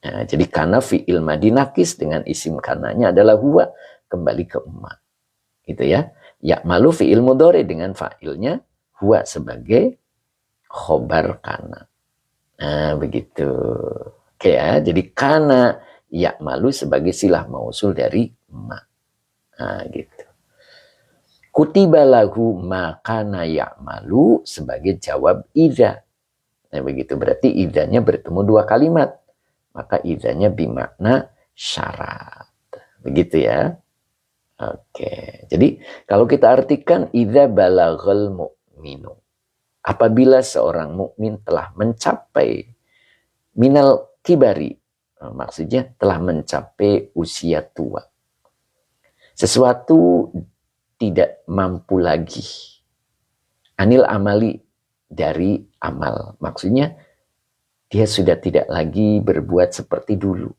Nah, jadi kana fi'il madi nakis dengan isim kananya adalah huwa, kembali ke emak. Gitu ya. Ya'malu fi'il mudhari dengan fa'ilnya huwa sebagai khobar kana. Nah, begitu. Oke ya, jadi kana ya'malu sebagai silah mausul dari emak. Nah, gitu. Kutiba lahu makana ya'malu sebagai jawab idza. Nah, begitu berarti idzanya bertemu dua kalimat. Maka idzanya bimakna syarat. Begitu ya. Oke. Jadi kalau kita artikan idza balaghal mu'minu. Apabila seorang mukmin telah mencapai minal kibari. Maksudnya telah mencapai usia tua. Sesuatu tidak mampu lagi. Anil amali dari amal. Maksudnya dia sudah tidak lagi berbuat seperti dulu.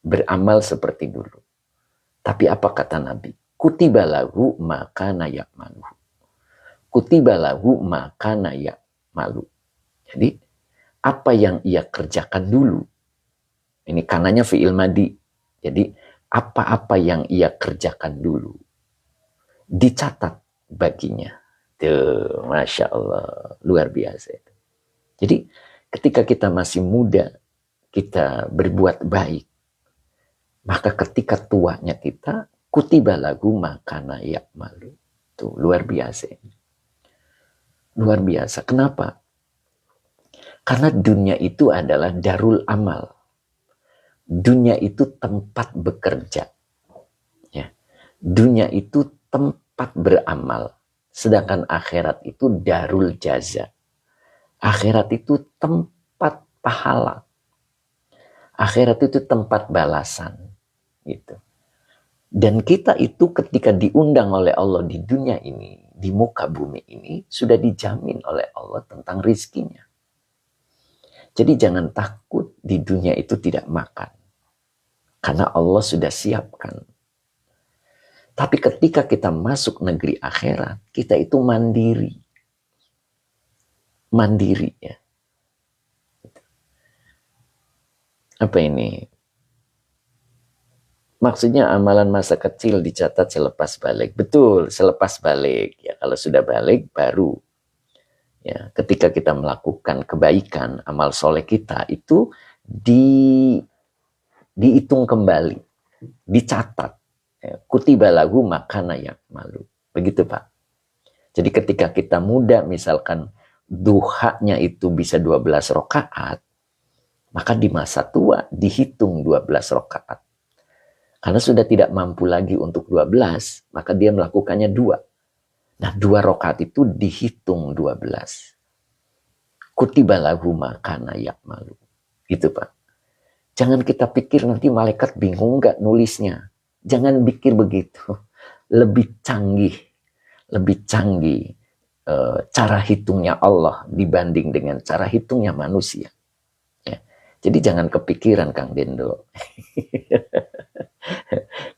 Beramal seperti dulu. Tapi apa kata Nabi? Kutiba lahu maka nayak malu. Kutiba lahu maka nayak malu. Jadi apa yang ia kerjakan dulu. Ini kananya fi'il madi. Jadi apa-apa yang ia kerjakan dulu dicatat baginya. Tuh, Masya Allah, luar biasa. Jadi ketika kita masih muda, kita berbuat baik, maka ketika tuanya kita, kutiba lagu makana ya'malu. Tuh, luar biasa. Luar biasa. Kenapa? Karena dunia itu adalah darul amal. Dunia itu tempat bekerja. Ya. Dunia itu tempat beramal. Sedangkan akhirat itu darul jaza. Akhirat itu tempat pahala. Akhirat itu tempat balasan. Gitu. Dan kita itu ketika diundang oleh Allah di dunia ini, di muka bumi ini, sudah dijamin oleh Allah tentang rizkinya. Jadi jangan takut di dunia itu tidak makan. Karena Allah sudah siapkan. Tapi ketika kita masuk negeri akhirat, kita itu mandiri. Mandiri ya. Apa ini? Maksudnya amalan masa kecil dicatat selepas balik. Betul, selepas balik. Ya, kalau sudah balik baru. Ya, ketika kita melakukan kebaikan, amal soleh kita itu dihitung kembali, dicatat. Ya, kutiba lagu makana yang malu. Begitu Pak. Jadi ketika kita muda misalkan duhanya itu bisa 12 rakaat, maka di masa tua dihitung 12 rakaat. Karena sudah tidak mampu lagi untuk 12, maka dia melakukannya 2. Nah, 2 rakaat itu dihitung 12. Kutiba lahu ma kana ya'malu. Gitu, Pak. Jangan kita pikir nanti malaikat bingung nggak nulisnya. Jangan pikir begitu. Lebih canggih cara hitungnya Allah dibanding dengan cara hitungnya manusia. Ya. Jadi jangan kepikiran Kang Dendo.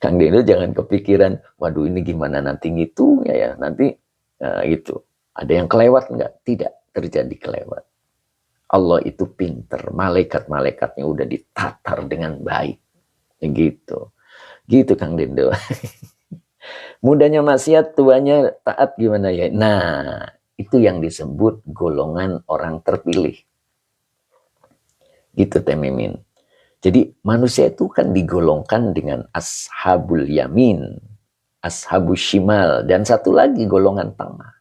Kang Dendo jangan kepikiran, waduh ini gimana nanti ngitungnya ya. Nanti gitu. Ada yang kelewat nggak? Tidak terjadi kelewat. Allah itu pinter. Malaikat-malaikatnya udah ditatar dengan baik. Gitu. Gitu Kang Dendo. Mudanya maksiat, tuanya taat gimana ya? Nah, itu yang disebut golongan orang terpilih. Gitu Teh Mimin. Jadi manusia itu kan digolongkan dengan ashabul yamin, ashabul shimal, dan satu lagi golongan tengah.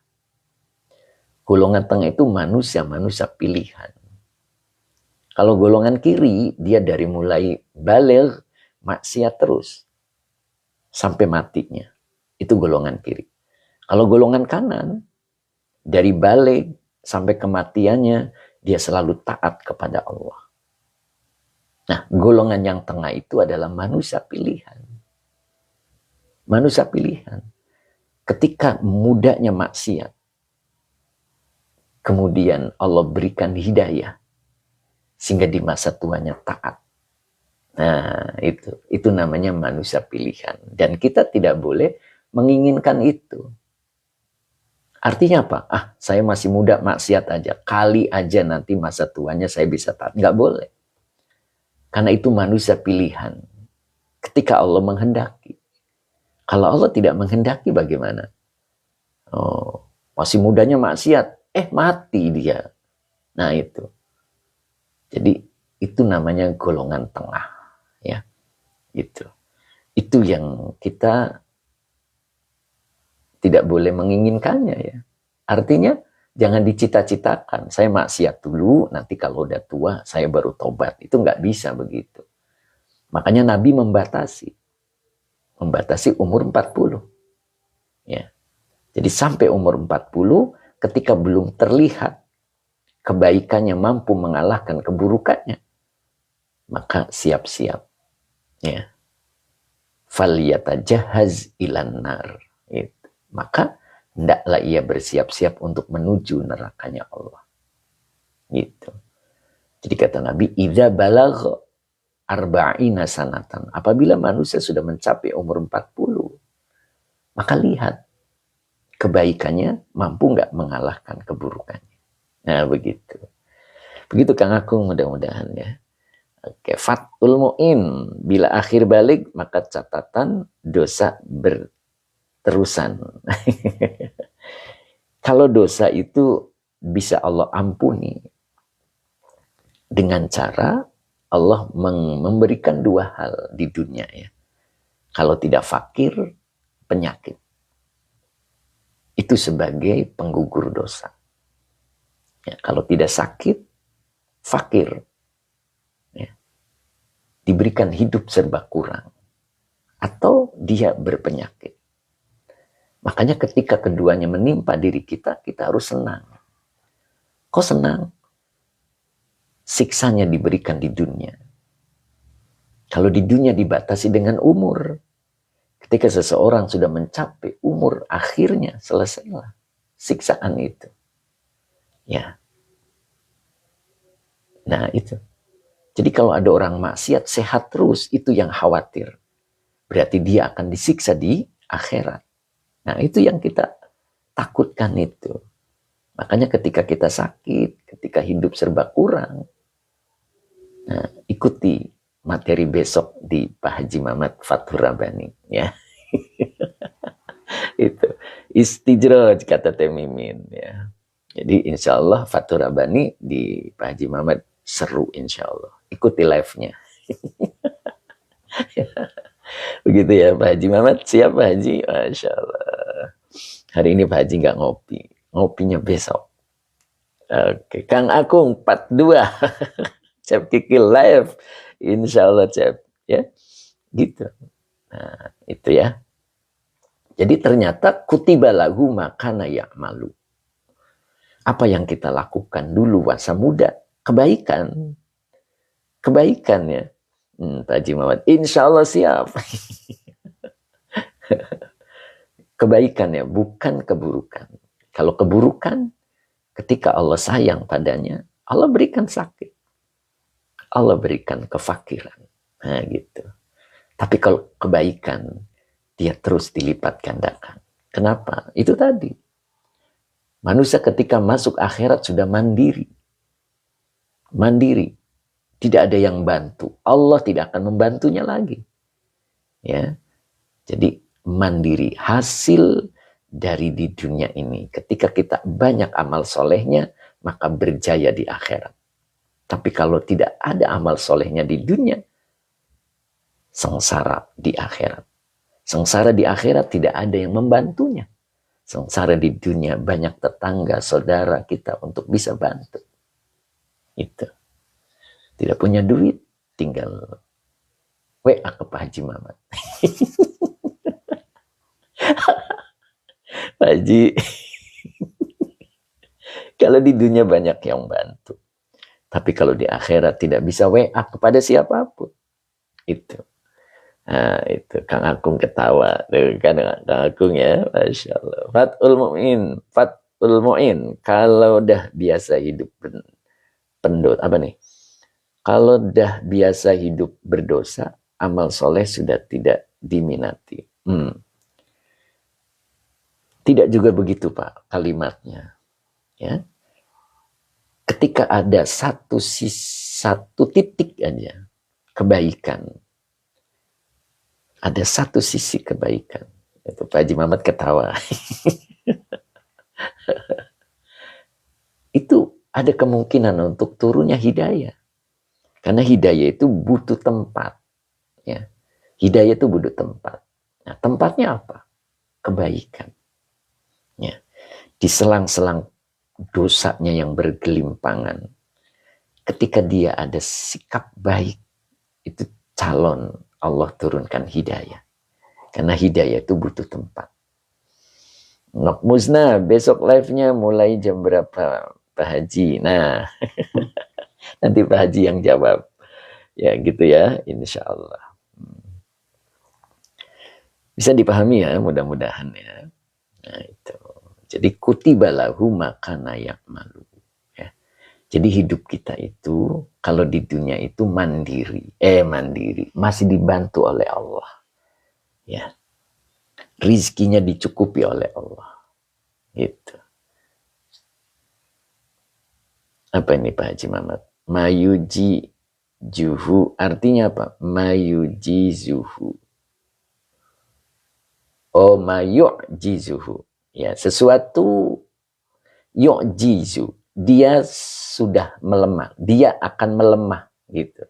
Golongan tengah itu manusia-manusia pilihan. Kalau golongan kiri, dia dari mulai baligh, maksiat terus, sampai matinya. Itu golongan kiri. Kalau golongan kanan, dari balik sampai kematiannya, dia selalu taat kepada Allah. Nah, golongan yang tengah itu adalah manusia pilihan. Manusia pilihan. Ketika mudanya maksiat, kemudian Allah berikan hidayah, sehingga di masa tuanya taat. Nah, itu namanya manusia pilihan. Dan kita tidak boleh menginginkan itu. Artinya apa? Saya masih muda, maksiat aja. Kali aja nanti masa tuanya saya bisa taat. Nggak boleh. Karena itu manusia pilihan. Ketika Allah menghendaki. Kalau Allah tidak menghendaki bagaimana? Masih mudanya maksiat. Mati dia. Nah itu. Jadi itu namanya golongan tengah. Ya, gitu. Itu yang kita tidak boleh menginginkannya ya. Artinya jangan dicita-citakan. Saya maksiat dulu, nanti kalau udah tua saya baru tobat. Itu nggak bisa begitu. Makanya Nabi membatasi umur 40. Ya. Jadi sampai umur 40, ketika belum terlihat kebaikannya mampu mengalahkan keburukannya, maka siap-siap. Ya. Falyatajahhaz ilan nar. Gitu. Maka hendaklah ia bersiap-siap untuk menuju nerakanya Allah. Gitu. Jadi kata Nabi, idza balagha arba'ina sanatan. Apabila manusia sudah mencapai umur 40, maka lihat kebaikannya mampu nggak mengalahkan keburukannya. Nah, begitu. Begitu Kang Akung, mudah-mudahan ya. Oke, fatul mu'in. Bila akhir balik, maka catatan dosa berterusan. Kalau dosa itu bisa Allah ampuni dengan cara Allah memberikan 2 hal di dunia ya. Kalau tidak fakir, penyakit. Itu sebagai penggugur dosa. Ya, kalau tidak sakit, fakir. Ya. Diberikan hidup serba kurang. Atau dia berpenyakit. Makanya ketika keduanya menimpa diri kita, kita harus senang. Kok senang? Siksanya diberikan di dunia. Kalau di dunia dibatasi dengan umur. Ketika seseorang sudah mencapai umur, akhirnya selesailah siksaan itu. Ya. Nah itu. Jadi kalau ada orang maksiat sehat terus, itu yang khawatir. Berarti dia akan disiksa di akhirat. Nah itu yang kita takutkan itu. Makanya ketika kita sakit, ketika hidup serba kurang, nah, ikuti materi besok di Pak Haji Mamat Fathur Rabbani ya. Itu istijroj kata Teh Mimin ya. Jadi insya Allah Fathur Rabbani di Pak Haji Mamat seru insya Allah. Ikuti live-nya. Begitu ya Pak Haji Mamat. Siap Pak Haji? Masya Allah. Hari ini Pak Haji nggak ngopi. Ngopinya besok. Oke. Kang Akung 42. Cep Kikil live. Insya Allah Cep. Ya. Gitu. Nah, itu ya. Jadi ternyata kutiba lahu makana ya'malu. Apa yang kita lakukan dulu masa muda, kebaikan. Kebaikan ya. Pak Haji Muhammad, insya Allah siap. Kebaikan ya, bukan keburukan. Kalau keburukan, ketika Allah sayang padanya, Allah berikan sakit. Allah berikan kefakiran. Nah gitu. Tapi kalau kebaikan, dia terus dilipat gandakan. Kenapa? Itu tadi. Manusia ketika masuk akhirat sudah mandiri. Mandiri. Tidak ada yang bantu. Allah tidak akan membantunya lagi. Ya. Jadi mandiri. Hasil dari di dunia ini. Ketika kita banyak amal solehnya, maka berjaya di akhirat. Tapi kalau tidak ada amal solehnya di dunia, sengsara di akhirat. Sengsara di akhirat tidak ada yang membantunya. Sengsara di dunia banyak tetangga, saudara kita untuk bisa bantu. Itu. Tidak punya duit, tinggal WA ke Pak Haji Muhammad. Pak Haji, kalau di dunia banyak yang bantu. Tapi kalau di akhirat tidak bisa WA kepada siapapun. Itu. Nah, itu Kang Akung ketawa. Kan Kang Akung ya, Masya Allah. Fathul Mu'in. Kalau dah biasa hidup apa nih? Kalau dah biasa hidup berdosa, amal soleh sudah tidak diminati. Tidak juga begitu Pak kalimatnya. Ya. Ketika ada satu titik aja kebaikan, ada satu sisi kebaikan, itu Pak Haji Muhammad ketawa. Itu ada kemungkinan untuk turunnya hidayah, karena hidayah itu butuh tempat. Ya. Hidayah itu butuh tempat. Nah, tempatnya apa? Kebaikan. Ya. Di selang-selang dosanya yang bergelimpangan, ketika dia ada sikap baik, itu calon Allah turunkan hidayah. Karena hidayah itu butuh tempat. Nok Musna, besok live-nya mulai jam berapa Pak Haji? Nah, nanti Pak Haji yang jawab. Ya gitu ya, insya Allah. Bisa dipahami ya, mudah-mudahan ya. Nah itu. Jadi kutiba lahu makana ya'malu. Ya. Jadi hidup kita itu, kalau di dunia itu mandiri, masih dibantu oleh Allah. Ya. Rizkinya dicukupi oleh Allah. Gitu. Apa ini Pak Haji Muhammad? Mayuji juhu, artinya apa? Mayuji zuhu. Oh, mayu'jizuhu. Ya, sesuatu yu'jizu. Dia sudah melemah. Dia akan melemah. Gitu.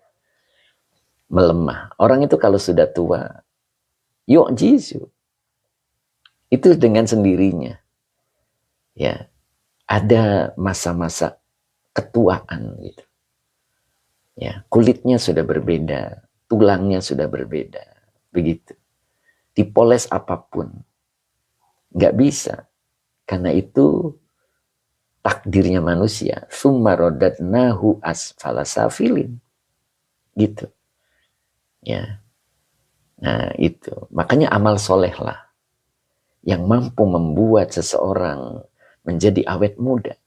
Melemah. Orang itu kalau sudah tua, yu'jizu. Itu dengan sendirinya. Ya, ada masa-masa ketuaan gitu. Ya, kulitnya sudah berbeda, tulangnya sudah berbeda. Begitu. Dipoles apapun, nggak bisa, karena itu takdirnya manusia. Summa rodatnahu asfala safilin, gitu. Ya, nah itu makanya amal soleh lah yang mampu membuat seseorang menjadi awet muda.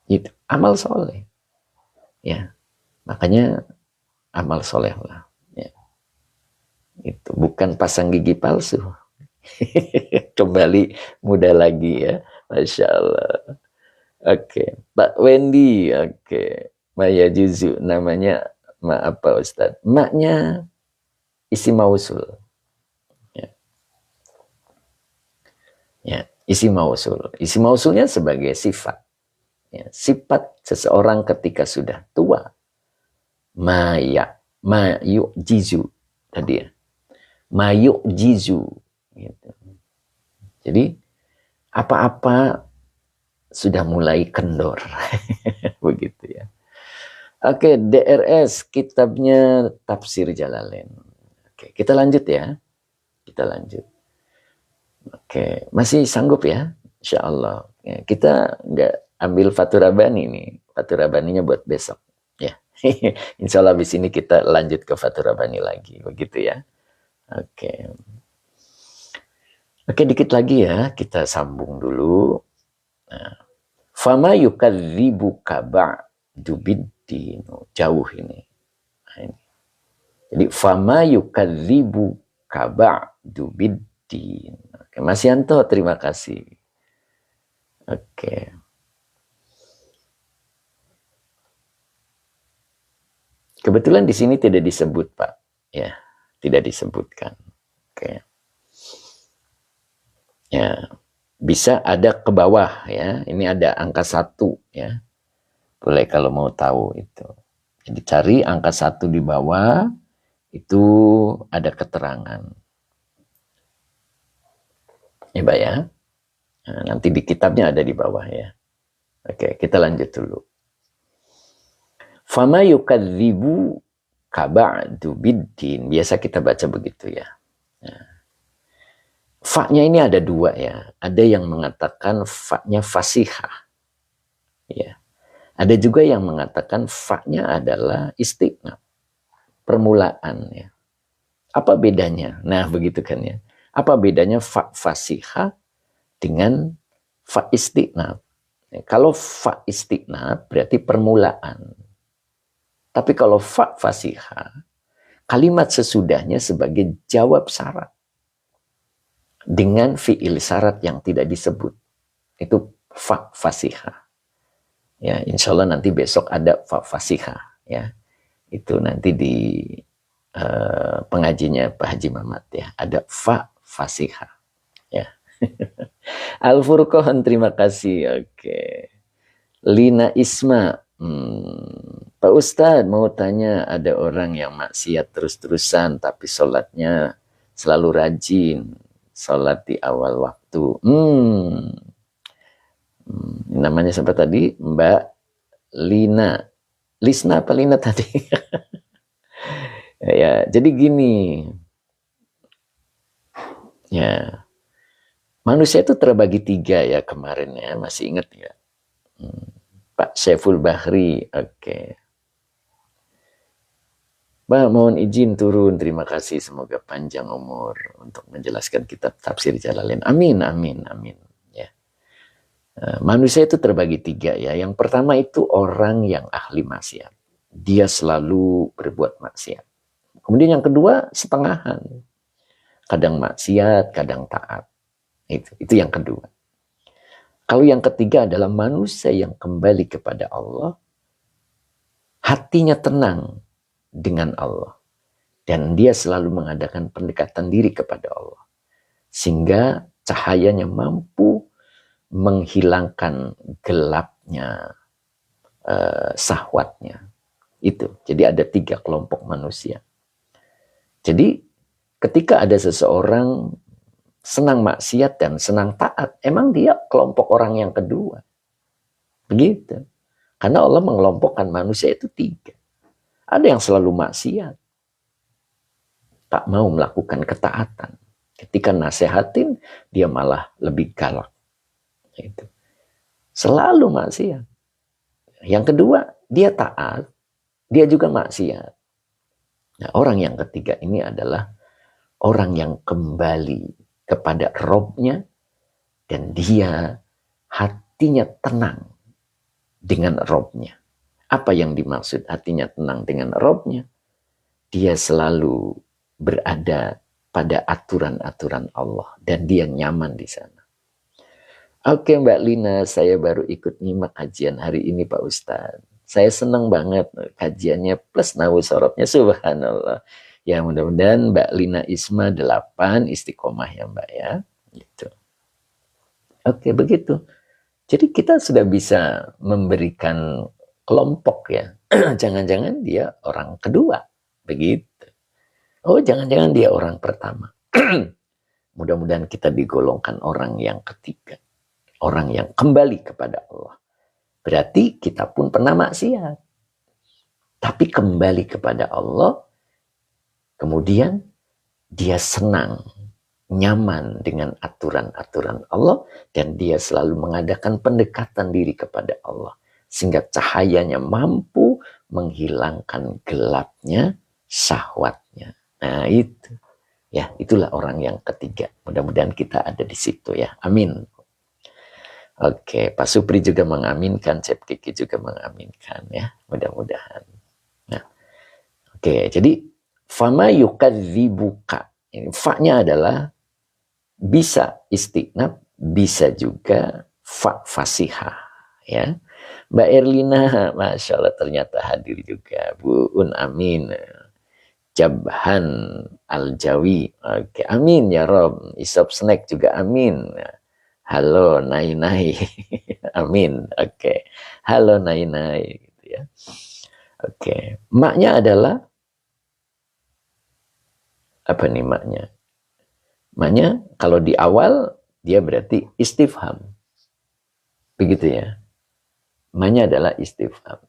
Itu amal soleh, ya. Makanya amal soleh lah. Itu bukan pasang gigi palsu. Kembali muda lagi ya, Masya Allah. Oke, Pak Wendy. Oke, Maya Juzu namanya. Maaf Pak Ustadz, maknya isi mausul. Ya. Ya, isi mausul. Isi mausulnya sebagai sifat. Ya, sifat seseorang ketika sudah tua. Mayu jizu tadi ya. Mayuk jizu gitu. Jadi apa-apa sudah mulai kendor. Begitu ya. Oke, DRS kitabnya Tafsir Jalalain. Oke, kita lanjut ya. kita lanjut. Oke, masih sanggup ya? Insya Allah. Ya, kita nggak ambil Fathur-Rabbani nih. Fathur-Rabbaninya buat besok. Ya, insya Allah habis ini kita lanjut ke Fathur-Rabbani lagi. Begitu ya. Oke. Oke, dikit lagi ya. Kita sambung dulu. Nah, fama yukadzibuka ba'du biddin. Jauh ini. Nah, ini. Jadi, fama yukadzibuka ba'du biddin. Oke, Mas Yanto, terima kasih. Oke. Kebetulan di sini tidak disebut, Pak. Ya, tidak disebutkan. Oke. Ya, bisa ada ke bawah ya. Ini ada angka 1 ya. Boleh kalau mau tahu itu. Jadi cari angka 1 di bawah, itu ada keterangan. Ya, Pak ya. Nah, nanti di kitabnya ada di bawah ya. Oke, kita lanjut dulu. Fama yukadzibu kaba'du biddin. Biasa kita baca begitu ya. Nah, fa-nya ini ada 2 ya. Ada yang mengatakan fa-nya fasihah. Ya. Ada juga yang mengatakan fa-nya adalah istiqnaf. Permulaan ya. Apa bedanya? Nah, begitu kan ya. Apa bedanya fa fasihah dengan fa istiqnaf? Ya, kalau fa istiqnaf berarti permulaan. Tapi kalau fa fasihah, kalimat sesudahnya sebagai jawab syarat. Dengan fi'il syarat yang tidak disebut. Itu fa fasihah. Ya, insya Allah nanti besok ada fa fasihah. Ya, itu nanti di pengajinya Pak Haji Mamat ya. Ada fa fasihah. Ya. Al-Furqan, terima kasih. Oke. Lina Isma. Pak Ustadz mau tanya, ada orang yang maksiat terus-terusan tapi sholatnya selalu rajin, sholat di awal waktu. Namanya siapa tadi? Mbak Lina. Lisna apa Lina tadi? Ya, jadi gini. Ya, manusia itu terbagi 3 ya kemarin ya, masih ingat ya? Pak Syaiful Bahri, oke. Pak, mohon izin turun. Terima kasih. Semoga panjang umur untuk menjelaskan kitab tafsir Jalalain. Amin, amin, amin. Ya. Manusia itu terbagi 3 ya. Yang pertama itu orang yang ahli maksiat. Dia selalu berbuat maksiat. Kemudian yang kedua setengahan. Kadang maksiat, kadang taat. Itu yang kedua. Kalau yang ketiga adalah manusia yang kembali kepada Allah, hatinya tenang dengan Allah, dan dia selalu mengadakan pendekatan diri kepada Allah, sehingga cahayanya mampu menghilangkan gelapnya syahwatnya. Itu. Jadi ada 3 kelompok manusia. Jadi ketika ada seseorang senang maksiat dan senang taat, emang dia kelompok orang yang kedua. Begitu. Karena Allah mengelompokkan manusia itu 3. Ada yang selalu maksiat, tak mau melakukan ketaatan. Ketika nasehatin, dia malah lebih galak. Itu. Selalu maksiat. Yang kedua, dia taat, dia juga maksiat. Nah, orang yang ketiga ini adalah orang yang kembali kepada Robnya, dan dia hatinya tenang dengan Robnya. Apa yang dimaksud hatinya tenang dengan Robnya? Dia selalu berada pada aturan-aturan Allah dan dia nyaman di sana. Oke Mbak Lina, saya baru ikut nyimak kajian hari ini Pak Ustadz. Saya senang banget kajiannya plus nahu sorobnya, subhanallah. Ya mudah-mudahan Mbak Lina Isma 8 istiqomah ya Mbak ya. Gitu. Oke begitu. Jadi kita sudah bisa memberikan kelompok ya. Jangan-jangan dia orang kedua. Begitu. Oh jangan-jangan dia orang pertama. Mudah-mudahan kita digolongkan orang yang ketiga. Orang yang kembali kepada Allah. Berarti kita pun pernah maksiat. Tapi kembali kepada Allah. Kemudian dia senang nyaman dengan aturan-aturan Allah, dan dia selalu mengadakan pendekatan diri kepada Allah sehingga cahayanya mampu menghilangkan gelapnya syahwatnya. Nah itu ya, itulah orang yang ketiga. Mudah-mudahan kita ada di situ ya. Amin. Oke, Pak Supri juga mengaminkan, Cep Kiki juga mengaminkan ya. Mudah-mudahan. Nah, oke, jadi fama yukadzibuka. Ini fa-nya adalah bisa istiqnab, bisa juga fa fasihah ya. Mbak Erlina, Masya Allah ternyata hadir juga. Bu Un Amin, Jabhan Al-Jawi, oke, amin ya Rob. Isop Snack juga amin. Halo Nai Nai, amin, oke. Halo Nai Nai, gitu ya. Oke, maknya adalah apa nih maknya? Maknya kalau di awal dia berarti istifham. Begitu ya. Maknya adalah istifham.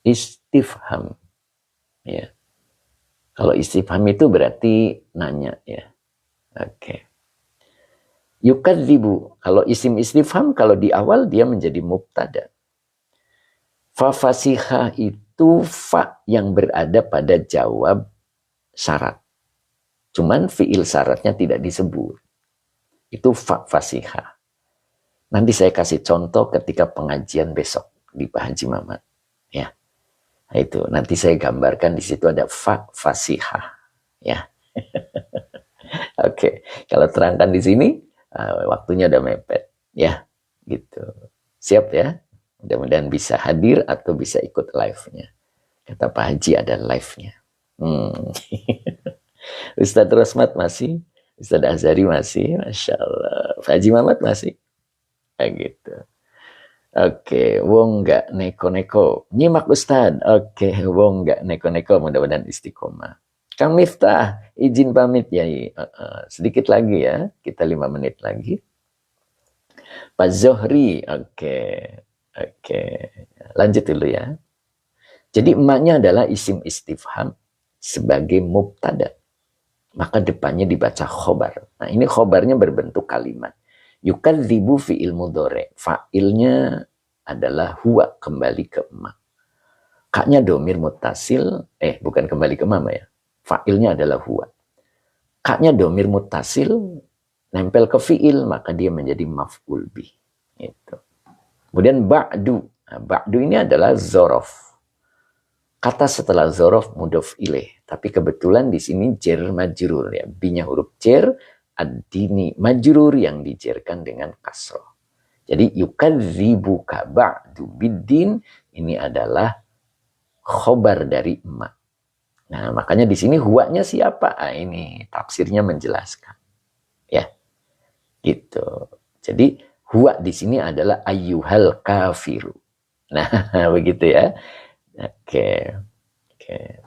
Istifham. Ya. Kalau istifham itu berarti nanya ya. Oke. Yukadzibu. Kalau isim istifham kalau di awal dia menjadi mubtada. Fa fasihah itu fa yang berada pada jawab syarat. Cuman fiil syaratnya tidak disebut. Itu fa fasihah. Nanti saya kasih contoh ketika pengajian besok di Pak Haji Mamat. Ya. Nah, itu nanti saya gambarkan di situ ada fa fasihah. Ya. Oke, kalau terangkan di sini waktunya udah mepet. Ya, gitu. Siap ya? Mudah-mudahan bisa hadir atau bisa ikut live-nya. Kata Pak Haji ada live-nya. Ustadz Rosmat masih, Ustadz Azhari masih, Masya Allah. Pak Haji Mamat masih. Kayak gitu. Oke, wong nggak neko-neko. Nyimak Ustadz. Oke, wong nggak neko-neko. Mudah-mudahan istiqomah. Kang Miftah, izin pamit ya. Sedikit lagi ya. Kita 5 menit lagi. Pak Zohri. Oke. Lanjut dulu ya. Jadi emaknya adalah isim istifham sebagai mubtada. Maka depannya dibaca khobar. Nah ini khobarnya berbentuk kalimat. Yukadzibu fi'il mudhari. Fa'ilnya adalah huwa, kembali ke emak. Kaknya domir muttasil. Bukan kembali ke mama ya. Fa'ilnya adalah huwa. Kaknya domir muttasil. Nempel ke fi'il. Maka dia menjadi maf'ul bih. Itu. Kemudian ba'du. Nah, ba'du ini adalah zorof. Kata setelah zorof mudhof ilaih. Tapi kebetulan di sini jer majrur ya. Binya huruf jer, ad-dini majrur yang dijerkan dengan kasroh. Jadi yukadzibuka ba'du biddin ini adalah khobar dari emak. Nah, makanya di sini huwanya siapa? Ini tafsirnya menjelaskan. Ya. Gitu. Jadi huwa di sini adalah ayyuhal kafiru. Nah, begitu ya. Oke,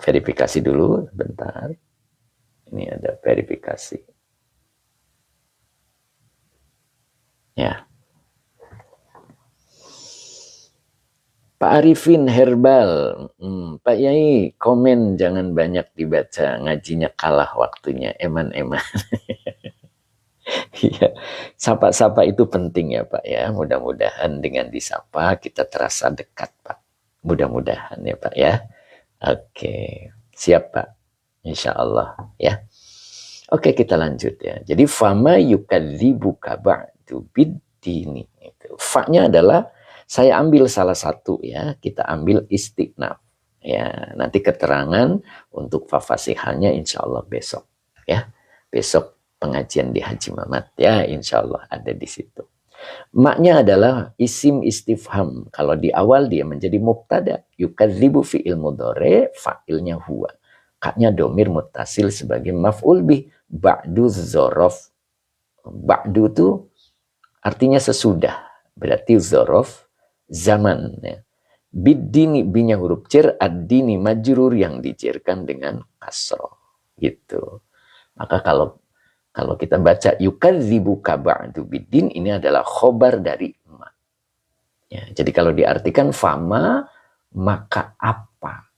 verifikasi dulu, bentar. Ini ada verifikasi. Ya. Pak Arifin Herbal, Pak Yai, komen jangan banyak dibaca, ngajinya kalah waktunya, eman-eman. Iya, sapa-sapa itu penting ya Pak ya. Mudah-mudahan dengan disapa kita terasa dekat Pak. Mudah-mudahan ya Pak ya. Oke, siap Pak. Insya Allah ya. Oke, kita lanjut ya. Jadi fama yukadzibuka ba'du biddini. Fa-nya adalah saya ambil salah satu ya. Kita ambil istiqnaf. Ya, nanti keterangan untuk fa fasihahnya insya Allah besok ya. Besok pengajian di Haji Mamat ya, insya Allah ada di situ. Maknya adalah isim istifham. Kalau di awal dia menjadi mubtada. Yukadzibu fi'il mudhari, fa'ilnya huwa. Kaknya domir muttasil sebagai maf'ul bih. Ba'du zorof. Ba'du itu artinya sesudah. Berarti zorof zaman. Ya. Biddini binya huruf cer, ad-dini majrur yang dijerkan dengan kasroh. Gitu. Maka kalau kita baca yukadzibuka ba'du biddin, ini adalah khobar dari emak. Ya, jadi kalau diartikan fama, maka apa?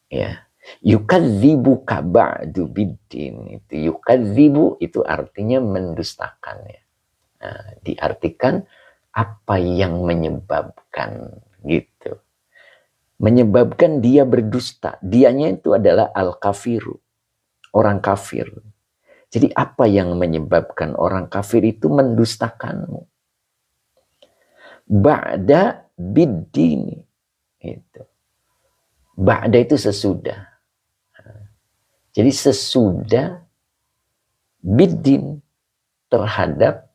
Ya. Yukadzibuka ba'du biddin. Itu yukadzibu itu artinya mendustakan ya. Nah, diartikan apa yang menyebabkan gitu. Menyebabkan dia berdusta. Dianya itu adalah al-kafiru. Orang kafir. Jadi apa yang menyebabkan orang kafir itu mendustakanmu? Ba'da biddin. Itu. Ba'da itu sesudah. Jadi sesudah biddin terhadap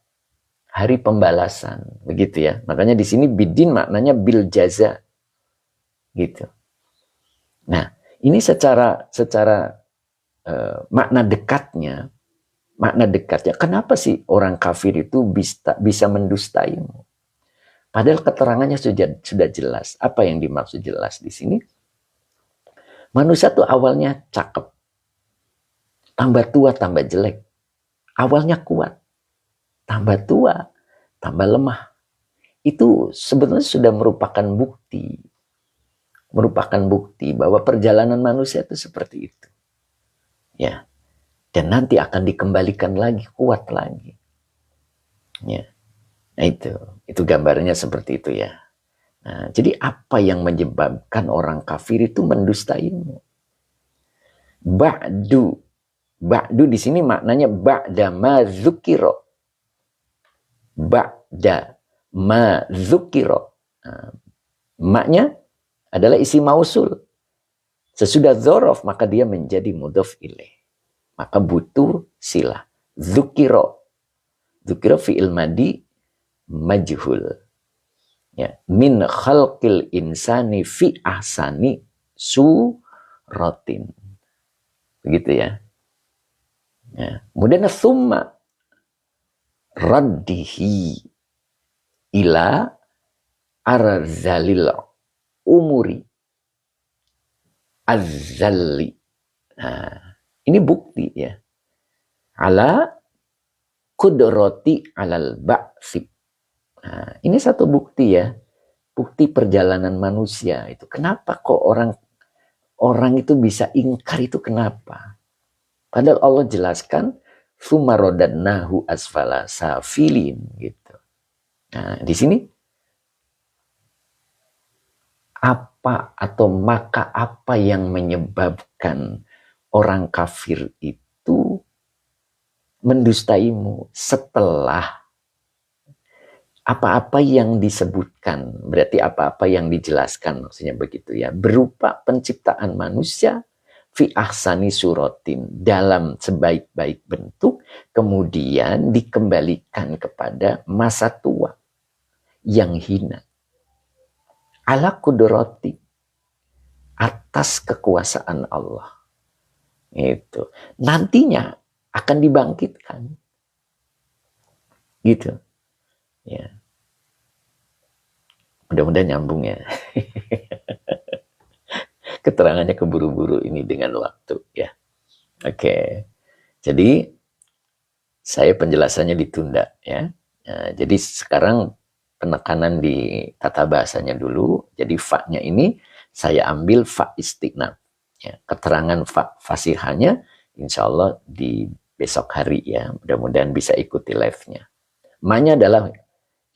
hari pembalasan, begitu ya. Makanya di sini biddin maknanya bil jaza, gitu. Nah, ini secara makna dekatnya, kenapa sih orang kafir itu bisa mendustaimu? Padahal keterangannya sudah jelas. Apa yang dimaksud jelas di sini? Manusia tuh awalnya cakep. Tambah tua, tambah jelek. Awalnya kuat. Tambah tua, tambah lemah. Itu sebenarnya sudah merupakan bukti. Merupakan bukti bahwa perjalanan manusia itu seperti itu. Ya. Dan nanti akan dikembalikan lagi, kuat lagi. Ya. Nah itu gambarnya seperti itu ya. Nah, jadi apa yang menyebabkan orang kafir itu mendustaimu? Ba'du di sini maknanya ba'da ma dzukiro. Ba'da ma dzukiro. Maknya adalah isi mausul. Sesudah dzorof maka dia menjadi mudhof ilaih. Maka butuh silah. Dzukiro. Dzukiro fi'il madi majhul. Ya, min khalqil insani fi ahsani suratin. Begitu ya. Ya. Kemudian summa raddihi ila arzalil umuri azzalli. Nah, ini bukti ya. Ala kudrati alal ba'si. Nah, ini satu bukti ya. Bukti perjalanan manusia itu. Kenapa kok orang itu bisa ingkar itu kenapa? Padahal Allah jelaskan sumarodannahu asfala safilin gitu. Nah, di sini maka apa yang menyebabkan orang kafir itu mendustaimu setelah apa-apa yang disebutkan, berarti apa-apa yang dijelaskan maksudnya begitu ya, berupa penciptaan manusia fi ahsani suratin, dalam sebaik-baik bentuk, kemudian dikembalikan kepada masa tua yang hina. Ala kudrati, atas kekuasaan Allah. Itu. Nantinya akan dibangkitkan. Gitu. Ya. Mudah-mudahan nyambung ya. Keterangannya keburu-buru ini dengan waktu ya. Oke. Jadi saya penjelasannya ditunda ya. Jadi sekarang penekanan di tata bahasanya dulu. Jadi fa-nya ini saya ambil fa istiqnaf. Ya, keterangan fa fasihanya insya Allah di besok hari ya. Mudah-mudahan bisa ikuti live-nya. Ma-nya adalah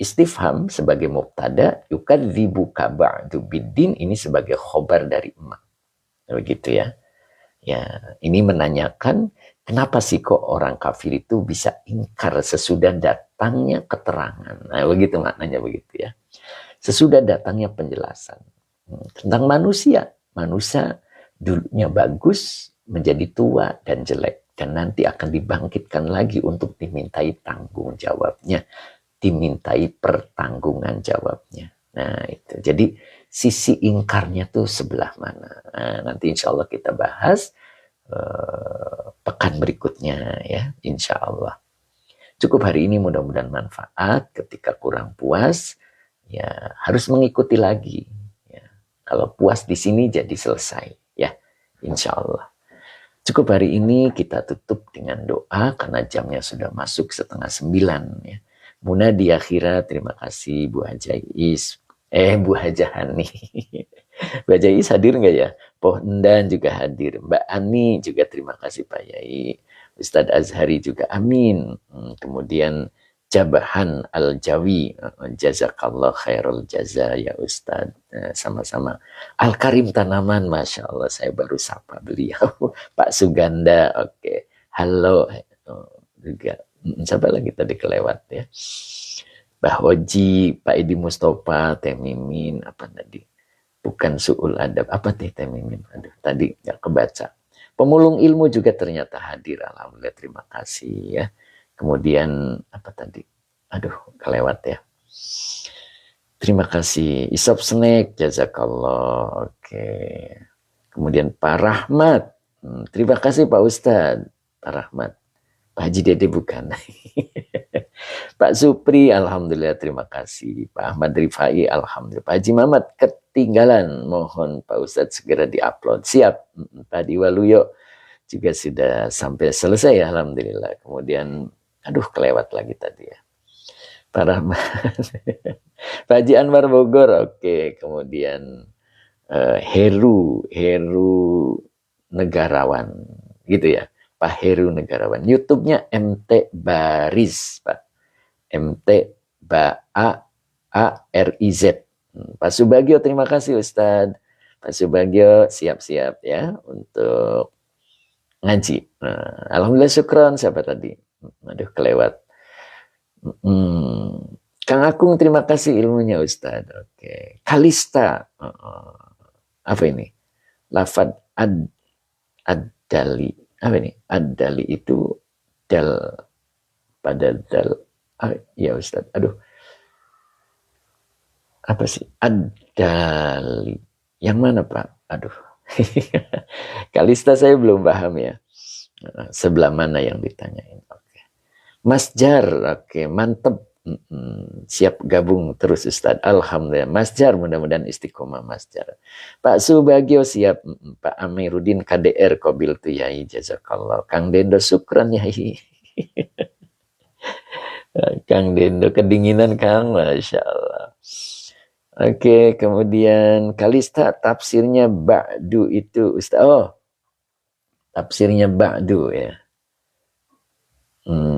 istifham sebagai mubtada, yukadzibuka ba'du biddin, ini sebagai khobar dari ma. Begitu ya. Ya, ini menanyakan kenapa sih kok orang kafir itu bisa ingkar sesudah datangnya keterangan. Nah, begitu maknanya begitu ya. Sesudah datangnya penjelasan tentang manusia. Manusia dulunya bagus, menjadi tua dan jelek, dan nanti akan dibangkitkan lagi untuk dimintai tanggung jawabnya, dimintai pertanggungan jawabnya. Nah, itu. Jadi sisi ingkarnya tuh sebelah mana? Nah, nanti insya Allah kita bahas pekan berikutnya ya, insya Allah. Cukup hari ini, mudah-mudahan manfaat. Ketika kurang puas, ya harus mengikuti lagi. Ya. Kalau puas di sini jadi selesai ya, insya Allah. Cukup hari ini kita tutup dengan doa karena jamnya sudah masuk 8:30 ya. Muna di akhirat, terima kasih Bu Haja Is. Bu Haja Hani. Bu Haja Is hadir nggak ya? Pohdan juga hadir. Mbak Ani juga terima kasih Pak Yai. Ustadz Azhari juga amin. Kemudian Jabahan Al-Jawi, jazakallah khairul jaza ya Ustadz. Sama-sama. Al-Karim Tanaman, Masya Allah, saya baru sapa beliau. Pak Suganda, oke. Halo, juga. Siapa lagi tadi kelewat ya. Mbah Hoji, Pak Edi Mustafa, Teh Mimin, apa tadi? Bukan Su'ul Adab, apa Teh Mimin? Aduh, tadi nggak kebaca. Pemulung ilmu juga ternyata hadir, alhamdulillah, terima kasih ya. Kemudian apa tadi? Aduh, kelewat ya. Terima kasih. Isop Snack, jazakallah. Oke. Kemudian Pak Rahmat. Terima kasih Pak Ustadz. Pak Rahmat. Pak Haji Dede bukan. Pak Supri, alhamdulillah, terima kasih. Pak Ahmad Rifai, alhamdulillah. Pak Haji Mamat, ketinggalan. Mohon Pak Ustadz segera diupload. Siap. Pak Diwaluyo juga sudah sampai selesai, alhamdulillah. Kemudian, aduh, kelewat lagi tadi ya. Pak Rahmat. Pak Haji Anwar Bogor, oke. Kemudian Heru Negarawan, gitu ya. Pak Heru Negarawan. YouTube-nya MT Baris, Pak. MT Bariz. Pak Subagio, terima kasih Ustadz. Pak Subagio siap-siap ya untuk ngaji. Alhamdulillah, syukron. Siapa tadi? Aduh, kelewat. Kang Akung, terima kasih ilmunya Ustadz. Oke. Kalista. Apa ini? Lafad ad-dali. Apa ini? Ad-dali itu dal pada dal. Ya Ustadz. Aduh. Apa sih? Ad-dali. Yang mana Pak? Aduh. Kalista saya belum paham ya. Sebelah mana yang ditanyain? Oke. Mas Jar, oke, mantep. Siap gabung terus Ustadz. Alhamdulillah. Mas Jar, mudah-mudahan istiqomah Mas Jar. Pak Subagio siap. Pak Amiruddin KDR Kobil tu Yai, jazakallah. Kang Dendo syukran Yai. Kang Dendo kedinginan Kang, Masya Allah. Oke, kemudian Kalista, tafsirnya Ba'du itu Ustaz. Oh, tafsirnya Ba'du ya.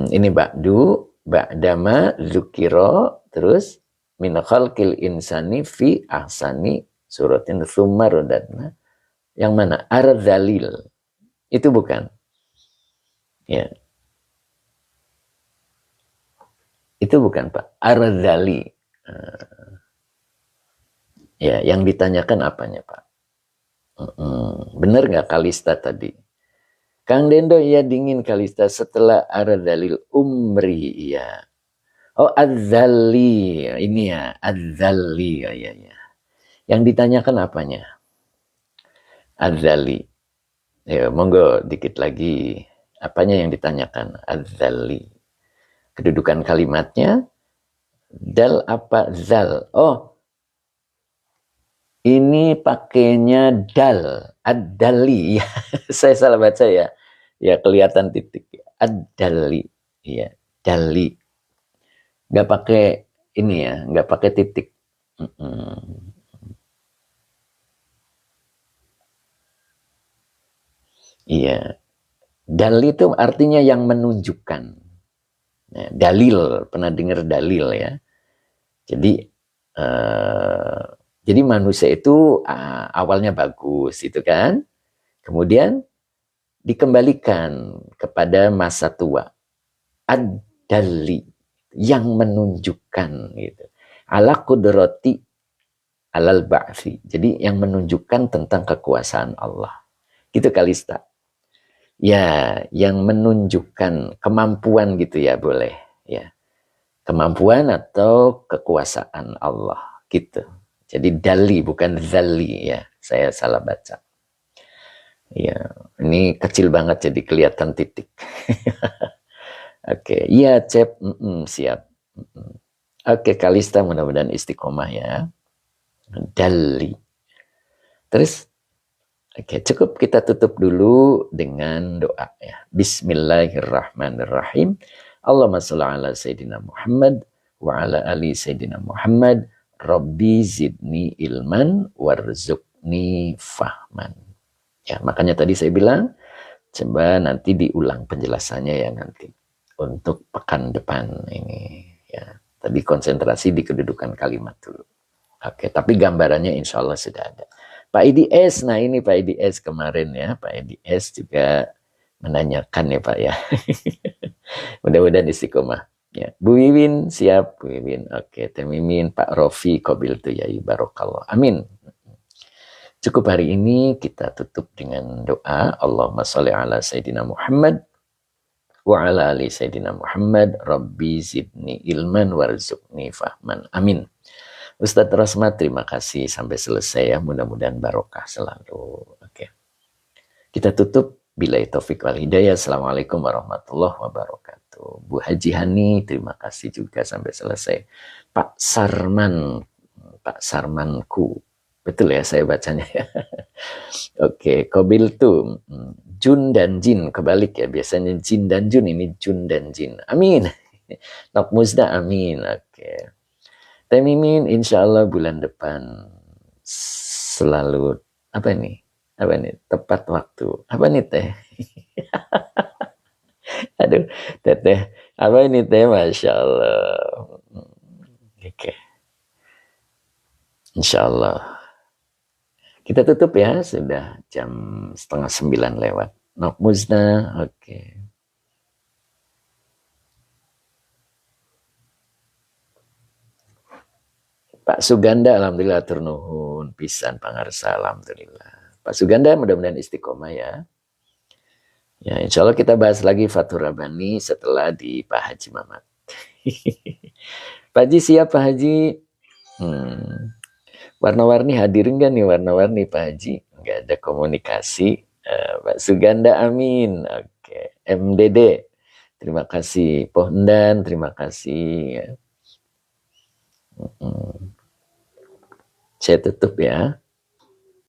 Ini Ba'du, Ba'dama, Zukiro, terus min khalqil insani fi ahsani suratin tsumma radadna. Yang mana? Ar-Dzalil. Itu bukan. Ya. Itu bukan Pak. Ar-Dzali. Ya, yang ditanyakan apanya Pak? Benar nggak Kalista tadi? Kang Dendo, ya dingin Kalista setelah Ar-Dzalil umri ya. Oh, Az-Dzali. Ini ya, Az-Dzali. Ya. Yang ditanyakan apanya? Az-Dzali. Ya, monggo dikit lagi. Apanya yang ditanyakan? Az-Dzali. Kedudukan kalimatnya dal apa zal? Oh, ini pakainya dal, ad-dali. Saya salah baca ya. Ya kelihatan titik. Ad-dali. Ya, dali. Nggak pakai ini ya, nggak pakai titik. Iya. Dali itu artinya yang menunjukkan. Nah, dalil, pernah dengar dalil ya. Jadi manusia itu awalnya bagus, itu kan. Kemudian dikembalikan kepada masa tua. Ad-dali, yang menunjukkan gitu. Ala qudrati alal ba'fi. Jadi yang menunjukkan tentang kekuasaan Allah. Gitu Kalista. Ya, yang menunjukkan kemampuan gitu ya, boleh ya. Kemampuan atau kekuasaan Allah gitu. Jadi dali bukan zali ya. Saya salah baca. Ya, ini kecil banget jadi kelihatan titik. Oke, iya Cep, siap. Oke, Kalista mudah-mudahan istiqomah ya. Dali. Terus oke, cukup kita tutup dulu dengan doa ya. Bismillahirrahmanirrahim. Allahumma sholli ala Sayyidina Muhammad wa ala ali Sayyidina Muhammad. Rabbi zidni ilman warzuqni fahman. Ya, makanya tadi saya bilang, coba nanti diulang penjelasannya ya nanti. Untuk pekan depan ini. Ya, tadi konsentrasi di kedudukan kalimat dulu. Oke, tapi gambarannya insya Allah sudah ada. Pak IDS, nah ini Pak IDS kemarin ya. Pak IDS juga menanyakan ya Pak ya. Mudah-mudahan istiqomah. Ya, Bu Wiwin siap, Bu Wiwin. Oke, Teh Mimin, Pak Rofi, Kobil tu ya Barokallah. Amin. Cukup hari ini kita tutup dengan doa. Allahumma sholli ala Sayyidina Muhammad wa ala ali Sayyidina Muhammad. Rabbi zidni ilman warzuqni fahman. Amin. Ustadz Rasmat, terima kasih sampai selesai ya. Mudah-mudahan barokah selalu. Oke. Kita tutup. Bila taufik wal hidayah. Assalamualaikum warahmatullahi wabarakatuh. Bu Haji Hani, terima kasih juga sampai selesai. Pak Sarman, Pak Sarmanku. Betul ya saya bacanya ya. Oke, Kobil tuh Jun dan Jin kebalik ya. Biasanya Jin dan Jun, ini Jun dan Jin. Amin. Nok Musda, amin. Oke. Teh Mimin, insya Allah bulan depan selalu apa ini? Apa ini? Tepat waktu. Apa nih Teh? Aduh, Teteh. Apa ini Teh? Masya Allah. Oke. Insya Allah. Kita tutup ya, sudah jam 8:30 lewat. Nok Musna, oke. Pak Suganda, alhamdulillah turnuhun, pisan pangarsa, alhamdulillah. Pak Suganda, mudah-mudahan istiqomah ya. Ya, insya Allah kita bahas lagi Fathur Rabbani setelah di Pak Haji Mamat. Pak Haji siap Pak Haji? Warna-warni hadir enggak nih warna-warni Pak Haji? Enggak ada komunikasi. Pak Suganda amin. Oke. MDD. Terima kasih. Pohondan terima kasih. Saya tutup ya.